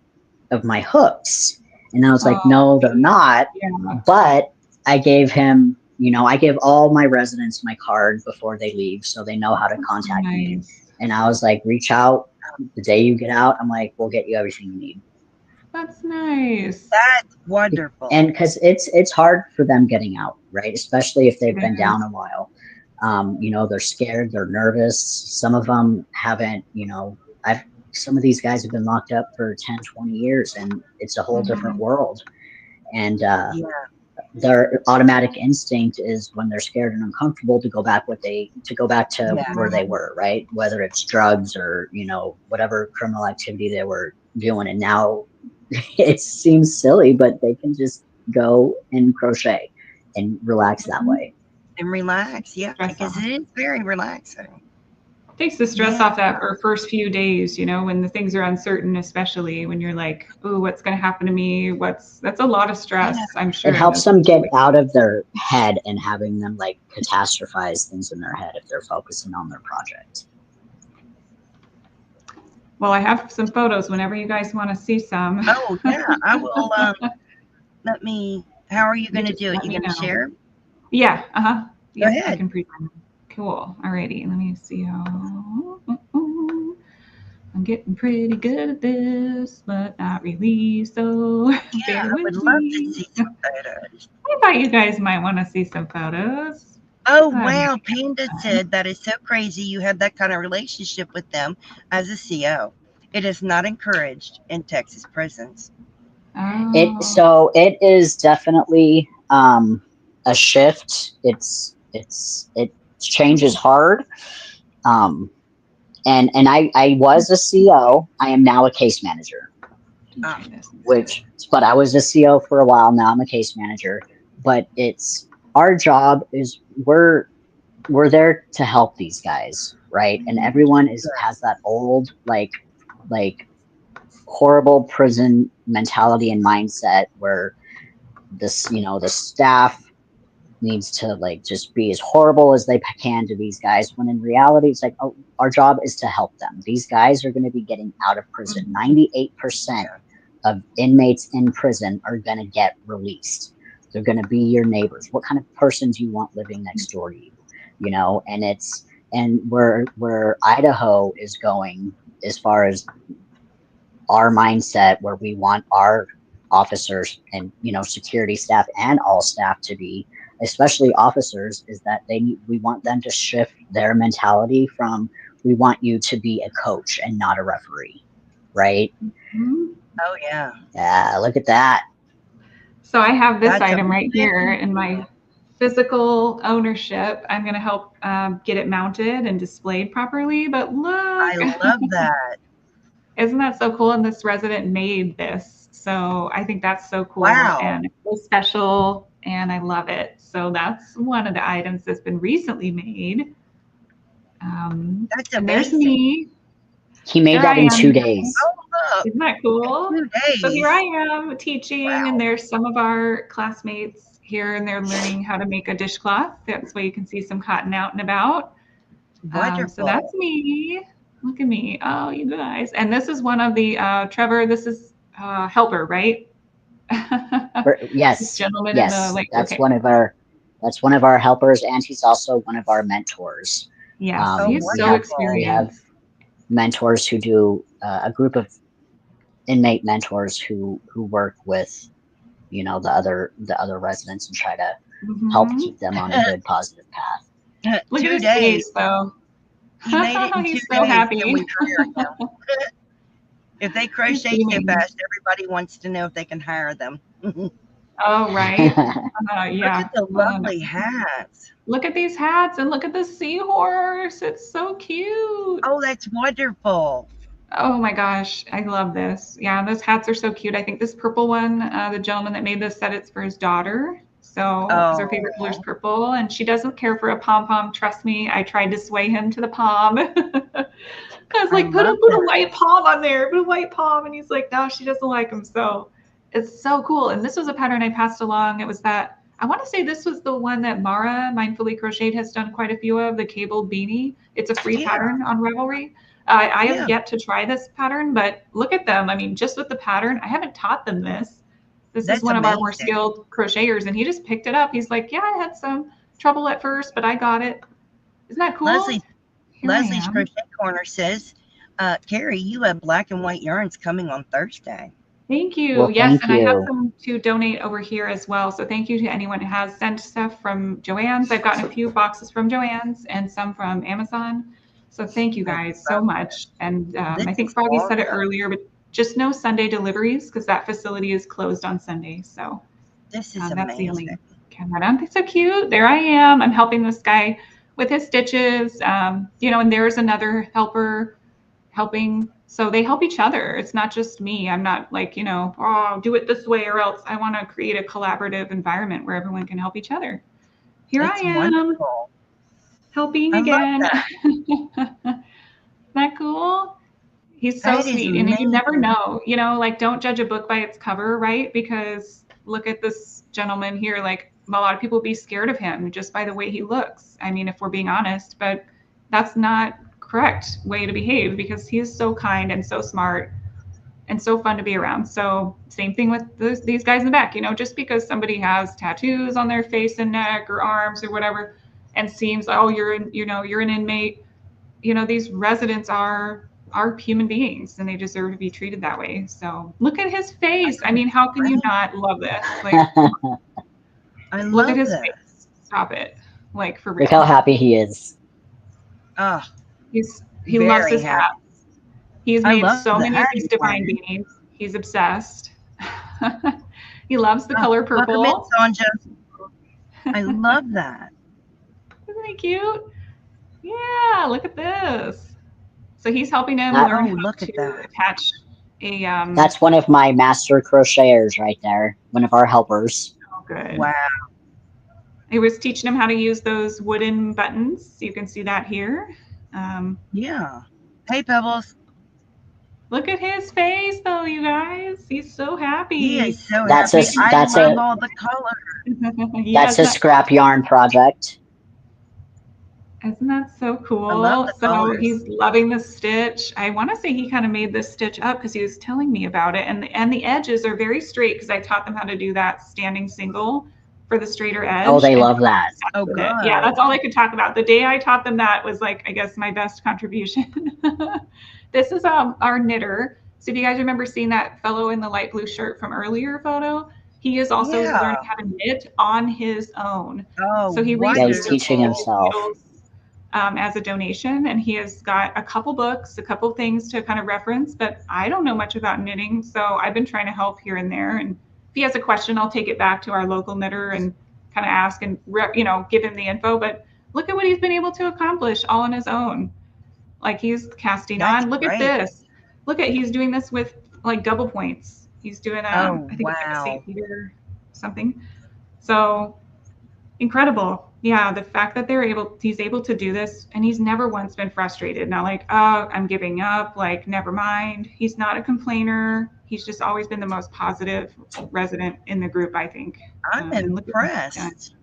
of my hooks?" And I was like, oh, "No, they're not." yeah. But I gave him, I give all my residents my card before they leave, so they know how to That's contact me. nice. And I was like, "Reach out the day you get out." I'm like, "We'll get you everything you need." That's nice. That's wonderful. And because it's hard for them getting out, right? Especially if they've It been down is. a while. They're scared, they're nervous. Some of them haven't, I've some of these guys have been locked up for 10, 20 years, and it's a whole different Mhm. world. And Yeah. their automatic instinct is when they're scared and uncomfortable to go back to Yeah. where they were, right? Whether it's drugs or whatever criminal activity they were doing. And now it seems silly, but they can just go and crochet and relax that Mhm. way. And relax. Yeah. Stress Because off. it is very relaxing. Takes the stress Yeah. off that for first few days, when the things are uncertain, especially when you're like, oh, what's going to happen to me? That's a lot of Yeah. stress, I'm It sure, in helps those them first get weeks. out of their head and having them like catastrophize things in their head if they're focusing on their project. Well, I have some photos whenever you guys want to see some. Oh, yeah. I will. How are you You going to just do it? let You me going to know. share? Yeah, uh-huh. Go Yep, I ahead. can present. Cool. Alrighty, let me see how. I'm getting pretty good at this, but not really. So Yeah. bear I would with love to me. see some photos. I thought you guys might want to see some photos. Oh, I'm wow. Panda said that is so crazy you had that kind of relationship with them as a CO. It is not encouraged in Texas prisons. Oh. It is definitely a shift. It changes hard. Um, and I was a CO. I am now a case manager. Ah, Try this. But I was a CO for a while. Now I'm a case manager. But it's our job is we're there to help these guys, right? And everyone has that old like horrible prison mentality and mindset where the staff needs to like just be as horrible as they can to these guys, when in reality it's like, oh, our job is to help them. These guys are going to be getting out of prison. 98% of inmates in prison are going to get released. They're going to be your neighbors. What kind of person do you want living next door to you? And where Idaho is going as far as our mindset, where we want our officers and security staff and all staff to be, especially officers, is that we want them to shift their mentality from, we want you to be a coach and not a referee, right? oh yeah. Yeah, look at that. So I have this That's item right here amazing. in my physical ownership. I'm going to help get it mounted and displayed properly. But look, I love that. isn't that so cool? And this resident made this. So I think that's so cool Wow. and so special. And I love it. So that's one of the items that's been recently made. That's And there's amazing. me. He made There that I in am. 2 days. Oh, look. Isn't that cool? 2 So here I days. am teaching, Wow. and there's some of our classmates here, and they're learning how to make a dishcloth. That's why you can see some cotton out and about. So Wonderful. that's me. Look at me. Oh, you guys. And this is one of the, Trevor, this is helper, right? This Yes, gentleman in the, yes, like, that's okay. one of our helpers, and he's also one of our mentors. Yes, Oh, he's We so have experienced. mentors who do a group of inmate mentors who work with the other residents and try to help Mhm. keep them on a good positive path. Look at 2 his days. face, though. He made it in 2 He's so days. happy. Can we hire him? If they He's crochet so beaming. fast, everybody wants to know if they can hire them. Look Oh, right. Yeah. at the Oh, no. lovely hats. Look at these hats and look at the seahorse. It's so cute. Oh, that's wonderful. Oh my gosh, I love this. Yeah, those hats are so cute. I think this purple one, the gentleman that made this said it's for his daughter. So, because her favorite color is Oh, purple and she doesn't care for a pom pom. Trust me, I tried to sway him to the pom. I was I like, put love a that. white pom on there, put a white pom. And he's like, no, she doesn't like them. So it's so cool. And this was a pattern I passed along. It was that, I want to say this was the one that Mara, Mindfully Crocheted, has done quite a few of, the cabled beanie. It's a free Yeah, pattern on Ravelry. I yeah. have yet to try this pattern, but look at them. I mean, just with the pattern, I haven't taught them this. This is That's one of our more amazing. skilled crocheters, and he just picked it up. He's like, yeah, I had some trouble at first, but I got it. Isn't that cool? Leslie's Here I Leslie's am. Crochet Corner says, Carrie, you have black and white yarns coming on Thursday. Thank you. Well, Yes, thank and I have you. some to donate over here as well. So thank you to anyone who has sent stuff from Joann's. I've gotten a few boxes from Joann's and some from Amazon. So thank you I guys so love much. And this I think is Froggy said it awesome. earlier, but just no Sunday deliveries because that facility is closed on Sundays. So This is that's the amazing. only camera. Aren't they so cute? There I am. I'm helping this guy with his stitches. And there's another helper helping. So they help each other. It's not just me. I'm not like, oh, do it this way or else. I want to create a collaborative environment where everyone can help each other. Here I It's am wonderful. helping I love again. that. Isn't that cool? He's so That is sweet. And you never amazing. know, like don't judge a book by its cover, right? Because look at this gentleman here. Like a lot of people be scared of him just by the way he looks. I mean, if we're being honest, but that's not correct way to behave because he is so kind and so smart and so fun to be around. So same thing with these guys in the back, just because somebody has tattoos on their face and neck or arms or whatever, and seems, oh, you're an inmate, these residents are human beings and they deserve to be treated that way. So look at his face. I mean, how can you not love this? Like, I look at love his this. face. Stop it. Like for Look how real. happy he is. Oh, He loves very his happy. hat. He's I made love so the many of hat these he's divine wearing. beanies. He's obsessed. He loves the color Welcome in, purple. Sanja. I love that. Isn't he cute? Yeah, look at this. So he's helping him That- learn Oh, how look at to that. attach a That's one of my master crocheters right there. One of our helpers. oh, good. Wow. I was teaching him how to use those wooden buttons. You can see that here. Yeah. Hey, Pebbles. Look at his face, though, you guys. He's so happy. He is so That's happy. a- that's I love a- all the color. Yeah, That's a scrap yarn project. isn't that so cool? I love the So colors. he's loving the stitch. I want to say he kind of made this stitch up because he was telling me about it. And the edges are very straight because I taught them how to do that standing single for the straighter edge. Oh, they And love that. Oh, with good. it. Yeah, that's all I could talk about. The day I taught them that was like, I guess, my best contribution. This is our knitter. So if you guys remember seeing that fellow in the light blue shirt from earlier photo, he is also Yeah. learning how to knit on his own. Oh, So he Yeah, he's reads teaching himself. as a donation, and he has got a couple books, a couple things to kind of reference, but I don't know much about knitting, so I've been trying to help here and there. And if he has a question, I'll take it back to our local knitter and kind of ask and give him the info. But look at what he's been able to accomplish all on his own. Like he's casting That's on. Look great. at this. Look at he's doing this with like double points. He's doing Oh, I think it's like a wow. St. Peter something. So incredible. Yeah, the fact that he's able to do this, and he's never once been frustrated. Not like, oh, I'm giving up, like, never mind. He's not a complainer. He's just always been the most positive resident in the group, I think. I'm Look at what he's done. impressed.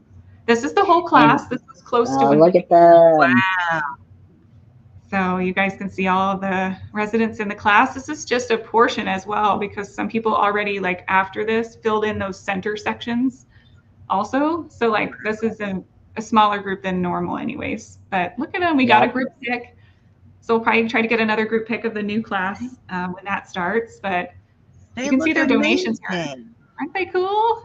This is the whole class. This was close to when Look at them. Wow. so you guys can see all the residents in the class. This is just a portion as well, because some people already, like, after this, filled in those center sections also. So, like, this is a smaller group than normal anyways. But look at them. We got a group pick. So we'll probably try to get another group pick of the new class when that starts. But They you can see look their donations here. amazing. Aren't they cool?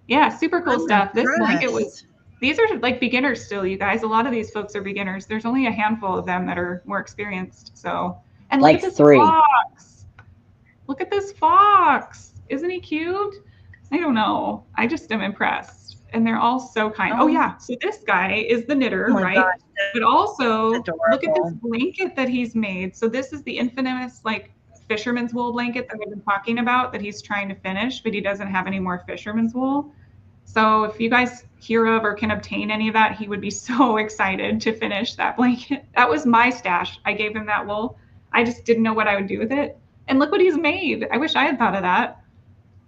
Yeah, super cool I'm stuff. This blanket impressed. these are like beginners still, you guys. A lot of these folks are beginners. There's only a handful of them that are more experienced. So, and look Like at this 3. fox. Look at this fox. Isn't he cute? I don't know. I just am impressed. And they're all so kind. Oh, yeah. So this guy is the knitter, Oh my right? gosh, But also that's look at this adorable. blanket that he's made. So this is the infamous like fisherman's wool blanket that I've been talking about that he's trying to finish, but he doesn't have any more fisherman's wool. So if you guys hear of or can obtain any of that, he would be so excited to finish that blanket. That was my stash. I gave him that wool. I just didn't know what I would do with it. And look what he's made. I wish I had thought of that.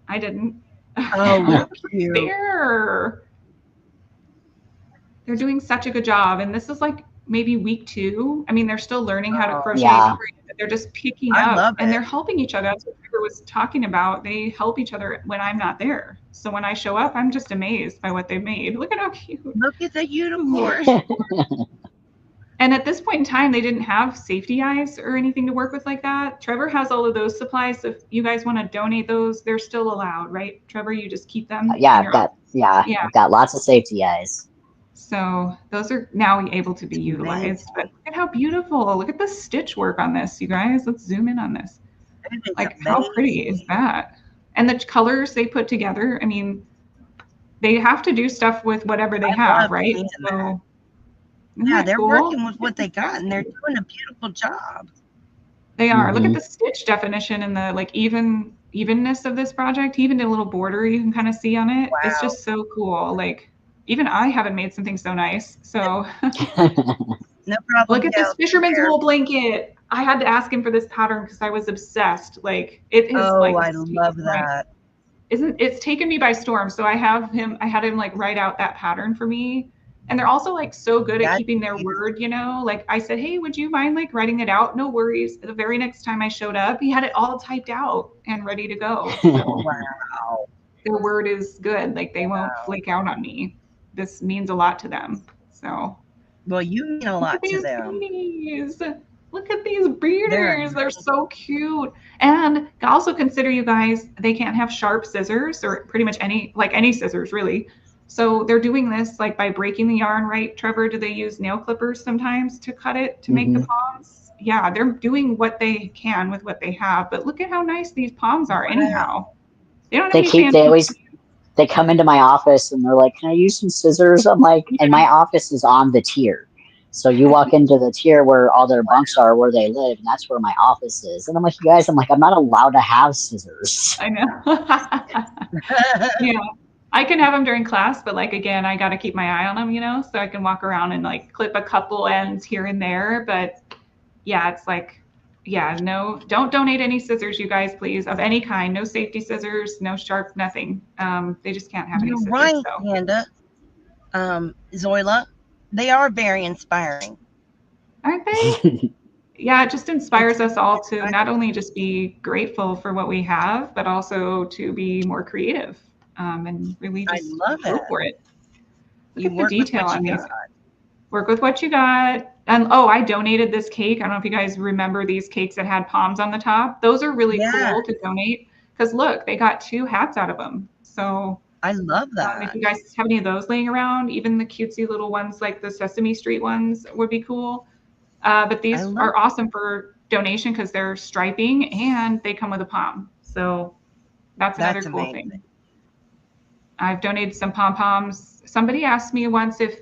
I didn't. Oh, look cute. There. They're doing such a good job. And this is like maybe week 2. I mean, they're still learning how to Oh, crochet. yeah. But they're just picking I up love and it. they're helping each other. That's what Trevor was talking about. They help each other when I'm not there. So when I show up, I'm just amazed by what they've made. Look at how cute. Look at the unicorn. And at this point in time, they didn't have safety eyes or anything to work with like that. Trevor has all of those supplies. So if you guys want to donate those, they're still allowed, right? Trevor, you just keep them. Yeah, in your office. yeah, Yeah. I've got lots of safety eyes. So those are now able to be utilized. But look at how beautiful. Look at the stitch work on this, you guys. Let's zoom in on this. It is Like, how pretty is that? And the colors they put together, I mean, they have to do stuff with whatever they I have, love right? seeing So, isn't Yeah, that they're cool? working with what they got, and they're doing a beautiful job. They are. Look at Mhm. the stitch definition and the like evenness of this project. He even did a little border you can kind of see on it. It's Wow. just so cool. Like, even I haven't made something so nice. So No problem. look at this Gail. fisherman's There. wool blanket. I had to ask him for this pattern because I was obsessed. Like, it is Oh, like I love that. it's taken me by storm. So I had him like write out that pattern for me. And they're also like so good at That's keeping their beautiful. word, you know. Like I said, hey, would you mind like writing it out? No worries. The very next time I showed up, he had it all typed out and ready to go. So Wow. their word is good. Like they won't Wow. flake out on me. This means a lot to them. So Well, you mean a look lot at to these them. babies. Look at these beaters. They're so cute. And also consider, you guys, they can't have sharp scissors or pretty much any scissors really. So they're doing this like by breaking the yarn, right? Trevor, do they use nail clippers sometimes to cut it to make the palms? Yeah, they're doing what they can with what they have. But look at how nice these palms are anyhow. They don't have any They fancy. always they come into my office and they're like, "Can I use some scissors?" I'm like, and my office is on the tier. So you walk into the tier where all their bunks are, where they live, and that's where my office is. And I'm like, you guys, I'm not allowed to have scissors. I know. Yeah. I can have them during class, but like again, I got to keep my eye on them, so I can walk around and like clip a couple ends here and there. But yeah, it's like, yeah, no, don't donate any scissors, you guys, please, of any kind. No safety scissors, no sharp, nothing. They just can't have any You're scissors. right, So Panda. Zoila, they are very inspiring. aren't they? Yeah, it just inspires us all to not only just be grateful for what we have, but also to be more creative and really I just love go it. for it. Look You at the work with detail what on you these. got. Work with what you got. And oh, I donated this cake. I don't know if you guys remember these cakes that had palms on the top. Those are really Yeah, cool to donate because look, they got 2 hats out of them. So I love if that. you guys have any of those laying around, even the cutesy little ones like the Sesame Street ones would be cool. But I these love are awesome for donation because they're striping and they come with a palm. So that's another that's cool thing. amazing. I've donated some pom poms. Somebody asked me once if,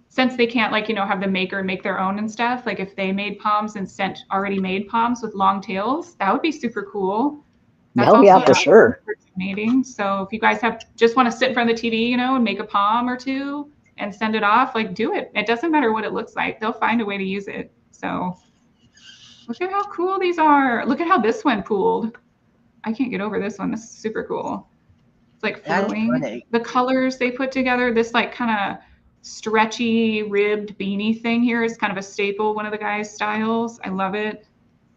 since they can't have the maker make their own and stuff, like if they made palms and sent already made palms with long tails, that would be super cool. That's Oh yeah, also for an option sure. for donating. So if you guys just want to sit in front of the TV, and make a palm or two and send it off, like do it. It doesn't matter what it looks like. They'll find a way to use it. So look at how cool these are. Look at how this one pooled. I can't get over this one. This is super cool. It's like That's floating. pretty. The colors they put together, this like kind of stretchy ribbed beanie thing here is kind of a staple, one of the guys' styles. I love it.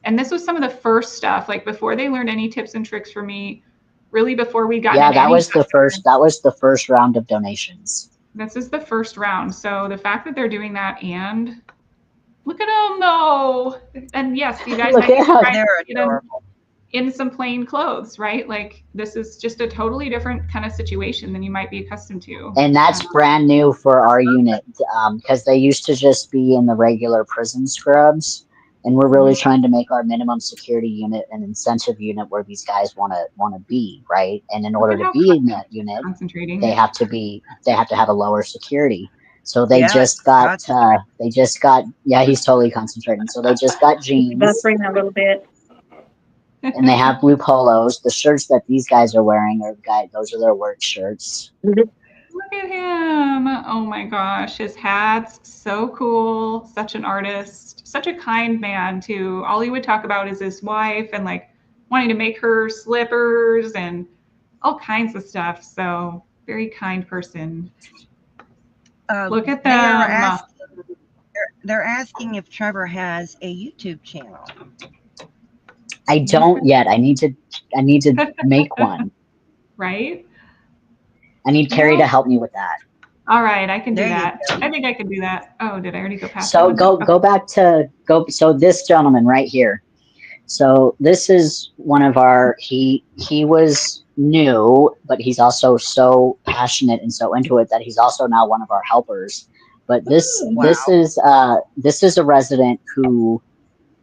And this was some of the first stuff, like before they learned any tips and tricks from me, really before we'd gotten Yeah, into any that was the first round of donations. this is the first round. So the fact that they're doing that and look at them though. And yes, you guys Look might be at how surprised They're to see them adorable. in some plain clothes, right? Like this is just a totally different kind of situation than you might be accustomed to. and that's brand new for our unit because they used to just be in the regular prison scrubs, and we're really trying to make our minimum security unit an incentive unit where these guys want to be, right? And in Look order at to how be in that unit, concentrating. they have to have a lower security. So they Yeah, just got concentrate. yeah, he's totally concentrating. So they just got jeans Buffering a little bit. and they have blue polos. The shirts that these guys are wearing those are their work shirts. Look at him. Oh my gosh. His hat's so cool. Such an artist. Such a kind man, too. All he would talk about is his wife and like wanting to make her slippers and all kinds of stuff. So, very kind person. Look at They are them. asking. They're asking if Trevor has a YouTube channel. I don't yet. I need to make one. Right? I need Kari to help me with that. All right, I can do There you that. go. I think I can do that. Oh, did I already go past So that one? go back to so this gentleman right here. So this is one of our he was new, but he's also so passionate and so into it that he's also now one of our helpers. But this Wow. this is a resident who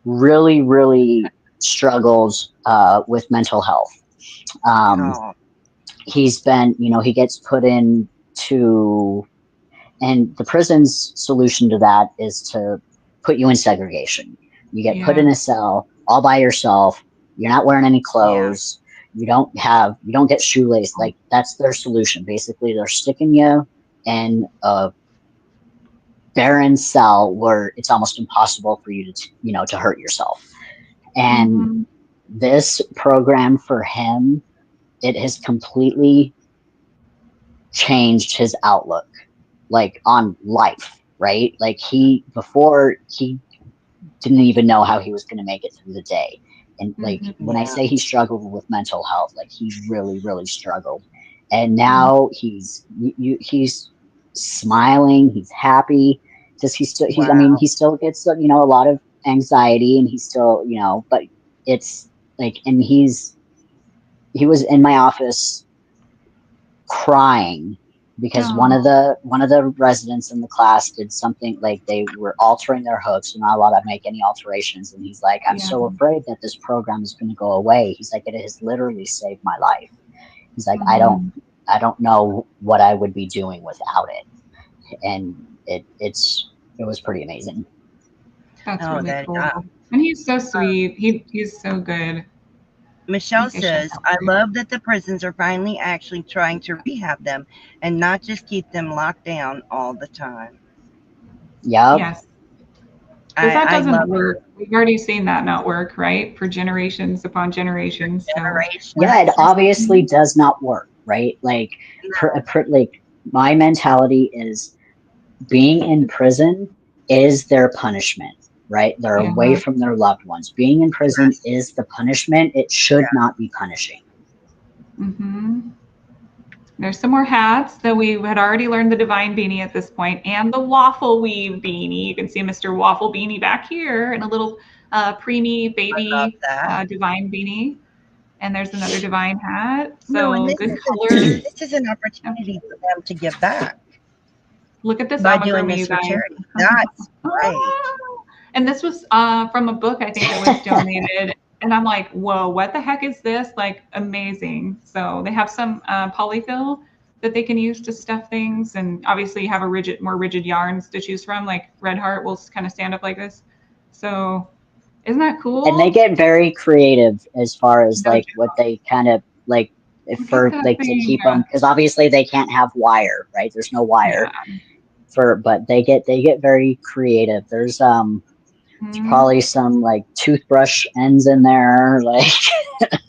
really struggles with mental health. Oh, He's been, he gets put into, and the prison's solution to that is to put you in segregation. You get put in a cell all by yourself. You're not wearing any clothes. You don't get shoelace. Like that's their solution. Basically, they're sticking you in a barren cell where it's almost impossible for you to hurt yourself. And this program for him, it has completely changed his outlook, like on life, right? Like before he didn't even know how he was going to make it through the day. And like when I say he struggled with mental health, like he really struggled. And now he's smiling, he's happy because he still gets a lot of anxiety, and he's still but it's like, and he was in my office crying because one of the residents in the class did something, like they were altering their hooks. You're not allowed to make any alterations, and he's like, I'm so afraid that this program is going to go away. He's like, it has literally saved my life. He's like, Mhm. I don't know what I would be doing without it. And it was pretty amazing. That's Oh, really that cool. And he's so sweet. He's so good. Michelle Maybe I should says, help I her. love that the prisons are finally actually trying to rehab them and not just keep them locked down all the time. Yep. Yes, because that I doesn't love her work. We've already seen that not work, right? For generations upon generations. So, Yeah, it generations. obviously does not work, right? Like, like my mentality is being in prison is their punishment, right? They're yeah. away from their loved ones. Being in prison Yes. is the punishment. It should not be punishing. hmm There's some more hats that we had already learned the divine beanie at this point, and the waffle weave beanie. You can see Mr. Waffle Beanie back here, and a little preemie I love baby that. divine beanie. And there's another divine hat. No, and So good colors. this is an opportunity for them to give back Look at this by doing amigurumi, you this for guys. charity. That's great. And this was from a book I think that was donated. And I'm like, whoa, what the heck is this? Like, amazing. So they have some polyfill that they can use to stuff things. And obviously you have more rigid yarns to choose from. Like Red Heart will kind of stand up like this. So isn't that cool? And they get very creative as far as No like joke. what they kind of like Look at for that like to thing. keep them, because obviously they can't have wire, right? There's no wire Yeah. but they get very creative. There's Mhm. probably some like toothbrush ends in there, like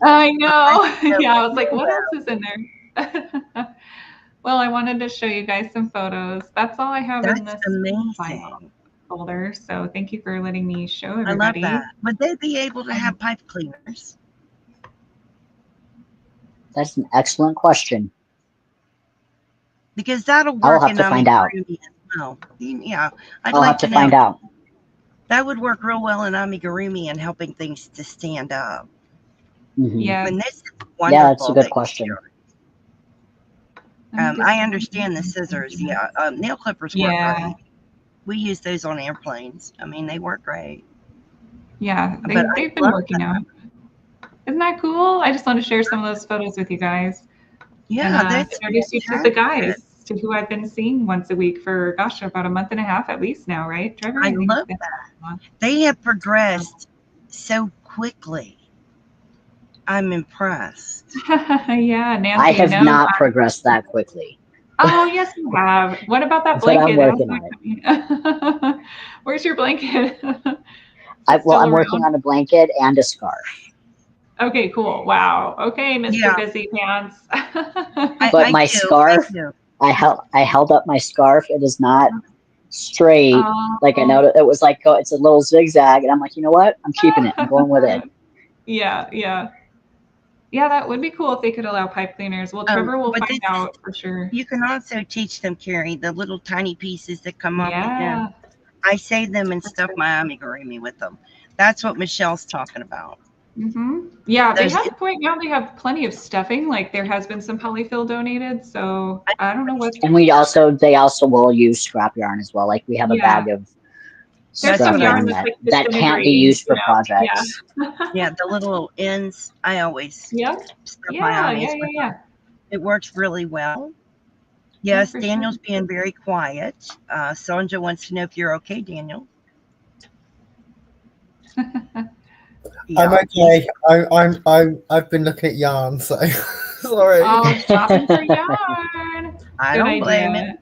I know. So Yeah, I was like, what Michelle, else is in there? Well, I wanted to show you guys some photos. That's all I have in that's this file amazing. folder. So thank you for letting me show I love that. everybody. Would they be able to have pipe cleaners? that's an excellent question. Because that'll I'll work have in to find out. amigurumi as well. Yeah, I'd I'll like have to to know. find out. That would work real well in amigurumi and helping things to stand up. Hmm. Yes. And this is Yeah, that's a wonderful good that question. Let me just I understand the scissors. Yeah, nail clippers work Yeah. great. We use those on airplanes. I mean, they work great. Yeah. But I They've been love working that. out. Isn't that cool? I just want to share some of those photos with you guys Yeah, and that's introduce you to the fantastic. guys, to who I've been seeing once a week for, gosh, about a month and a half at least now, right, Trevor? I I think it's love been that. They have progressed so quickly. I'm impressed. Yeah, Nancy, I have know. not progressed that quickly, Oh, yes, you have. What about that but I'm blanket? How's working on it. that coming? Where's your blanket? It's Well, still I'm working around. on a blanket and a scarf. Okay, cool. Wow. Okay, Mr. Yeah, Busy Pants. But I my do. I scarf, do. I held up my scarf. It is not straight. Like I Oh. know it was like it's a little zigzag, and I'm like, you know what? I'm keeping it. I'm going with it. Yeah, yeah. Yeah, that would be cool if they could allow pipe cleaners. Well, Trevor will But find this is, out for sure. you can also teach them, Carrie, the little tiny pieces that come off the end. Yeah, I save them and for stuff sure. my amigurumi with them. That's what Michelle's talking about. Yeah, they Those, have point now they have plenty of stuffing. Like there has been some polyfill donated, so I don't know what's. And they also will use scrap yarn as well. Like we have a Yeah, bag of there's that's scrap some what I yarn yarn that's do. like that can't be disintegrating. used for Yeah. projects. Yeah, the little ends, I always Yep. stuff my Yeah, amis yeah, yeah, with yeah. them. It works really well. Yeah, Yes, for sure. Daniel's being very quiet. Sonja wants to know if you're okay, Daniel. I'm Yeah. okay. I've been looking at yarn, so sorry. Oh, shopping for yarn. I Good don't blame him. idea.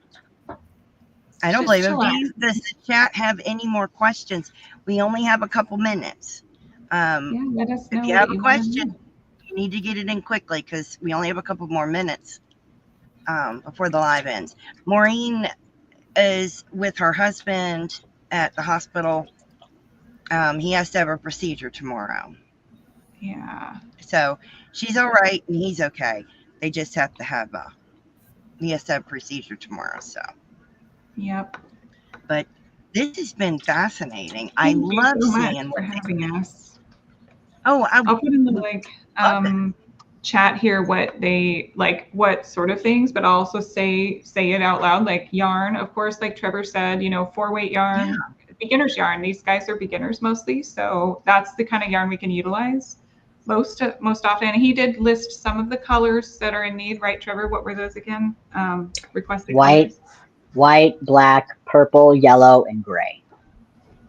I don't Just blame him. chillax. Does the chat have any more questions? We only have a couple minutes. Yeah, let us know If you what have a you want to question, know. you need to get it in quickly because we only have a couple more minutes before the live ends. Maureen is with her husband at the hospital. He has to have a procedure tomorrow. Yeah. So she's all right and he's okay. They just have to have he has to have a procedure tomorrow. So, Yep. but this has been fascinating. I Thank you love so much seeing for what they having us. Oh, I'll put in the love it. chat here what sort of things, but I'll also say it out loud, like yarn, of course, like Trevor said, 4-weight yarn, beginner's yarn. These guys are beginners mostly, so that's the kind of yarn we can utilize. most often. And he did list some of the colors that are in need, right, Trevor? What were those again? Requested White, colors. white, black, purple, yellow, and gray.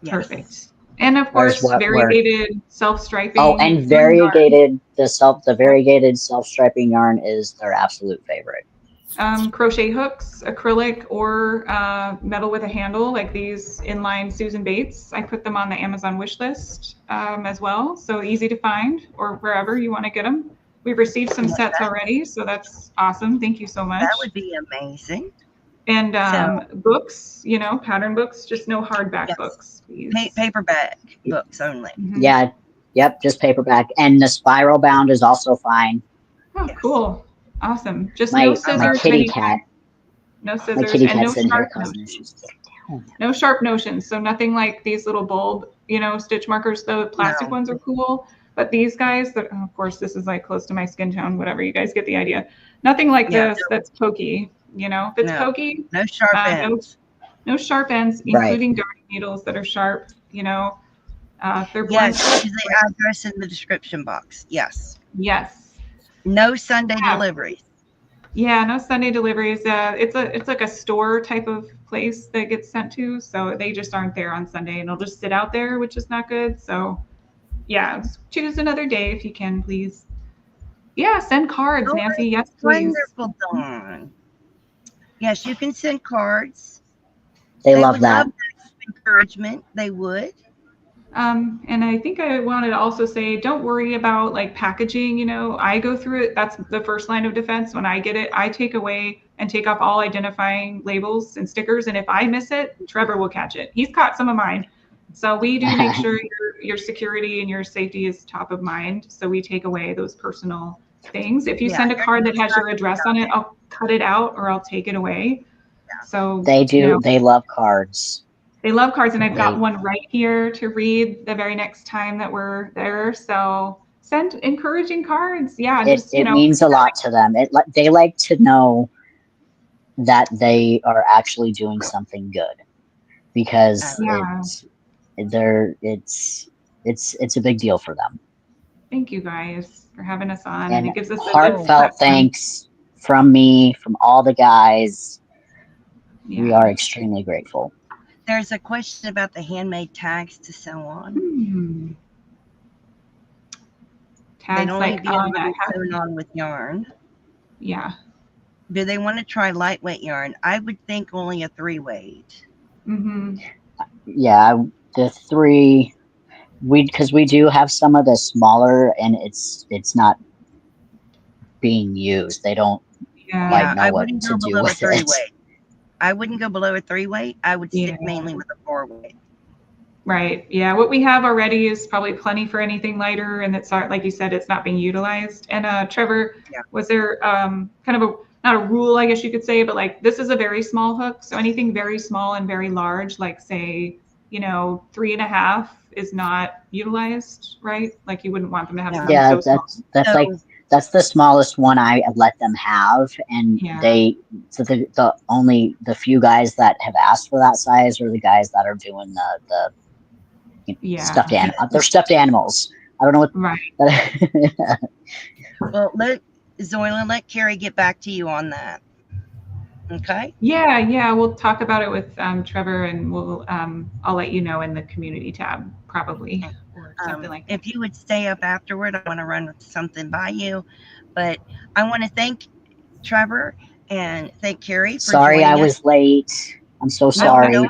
Yes. Perfect. And of There's course, what we're. variegated self-striping. Oh, and variegated the variegated self-striping yarn is their absolute favorite. Crochet hooks, acrylic or metal with a handle, like these inline Susan Bates. I put them on the Amazon wish list as well. So easy to find or wherever you want to get them. We've received some sets already, so that's awesome. Thank you so much. That would be amazing. And So- books, pattern books, just no hardback books, please. Paperback books only. Mhm. Yeah, yep, just paperback. And the spiral bound is also fine. Oh, Yes. cool. Awesome. Just My no scissors. my kitty anything. cat, No my scissors kitty and no cat's in here sharp causing notions. issues. No sharp notions. So nothing like these little bulb, stitch markers. The plastic No. ones are cool, but these guys that, of course, this is like close to my skin tone, whatever, you guys get the idea. Nothing like Yeah, this that's pokey, if it's No. pokey, No sharp no ends. no sharp ends, Right. including darning needles that are sharp, if they're Yes, blunt. use the address in the description box. Yes. Yes. No Sunday Yeah. deliveries. Yeah, no Sunday deliveries. It's like a store type of place that gets sent to, so they just aren't there on Sunday, and they'll just sit out there, which is not good. So, yeah, choose another day if you can, please. Yeah, send cards, Oh, Nancy. Yes, please. Wonderful, Dawn. Yes, you can send cards. They love would that. love encouragement. They would. And I think I wanted to also say, don't worry about like packaging. I go through it. That's the first line of defense. When I get it, I take away and take off all identifying labels and stickers. And if I miss it, Trevor will catch it. He's caught some of mine. So we do make sure your security and your safety is top of mind. So we take away those personal things. If you send a card that has your address on it, I'll cut it out or I'll take it away. Yeah. So They do. They love cards. they love cards, and I've got one right here to read the very next time that we're there. So send encouraging cards. Yeah, It means a lot to them. They like to know that they are actually doing something good, because Yeah. it's a big deal for them. Thank you guys for having us on, And it gives us a good heartfelt platform. thanks from me, from all the guys. Yeah. We are extremely grateful. There's a question about the handmade tags to sew on. Tags They'd only like be able to be sewn on with yarn. yeah. Do they want to try lightweight yarn? I would think only a 3-weight. Mm-hmm. Yeah, the three, because we do have some of the smaller, and it's not being used. They don't Yeah. like know I what wouldn't to go do below a with it. 3-weight. I wouldn't go below a 3-weight. I would stick Yeah. mainly with a 4-weight. Right. Yeah. What we have already is probably plenty for anything lighter, and it's like you said, it's not being utilized. And Trevor, Yeah. was there kind of not a rule, I guess you could say, but like this is a very small hook, so anything very small and very large, like say 3.5 is not utilized, right? Like you wouldn't want them to have something Yeah, so small. that's So- like that's the smallest one I let them have, and Yeah. the few guys that have asked for that size are the guys that are doing the Yeah. stuffed animal. They're stuffed animals. I don't know what. Right. Well, let Kari get back to you on that. Okay. Yeah. We'll talk about it with Trevor, and we'll I'll let you know in the community tab probably, or something like that. If you would stay up afterward, I want to run something by you. But I want to thank Trevor and thank Kari for Sorry, joining I us. was late. I'm so sorry. No,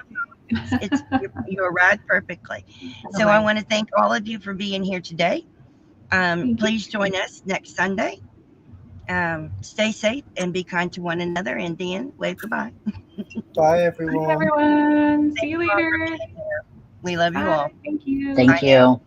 you arrived perfectly. So I Right. want to thank all of you for being here today. Please join us next Sunday. Stay safe and be kind to one another. And Dan, wave goodbye. Bye, Bye, everyone. everyone. See you later. We love you all. Bye. Thank you. Thank Bye you.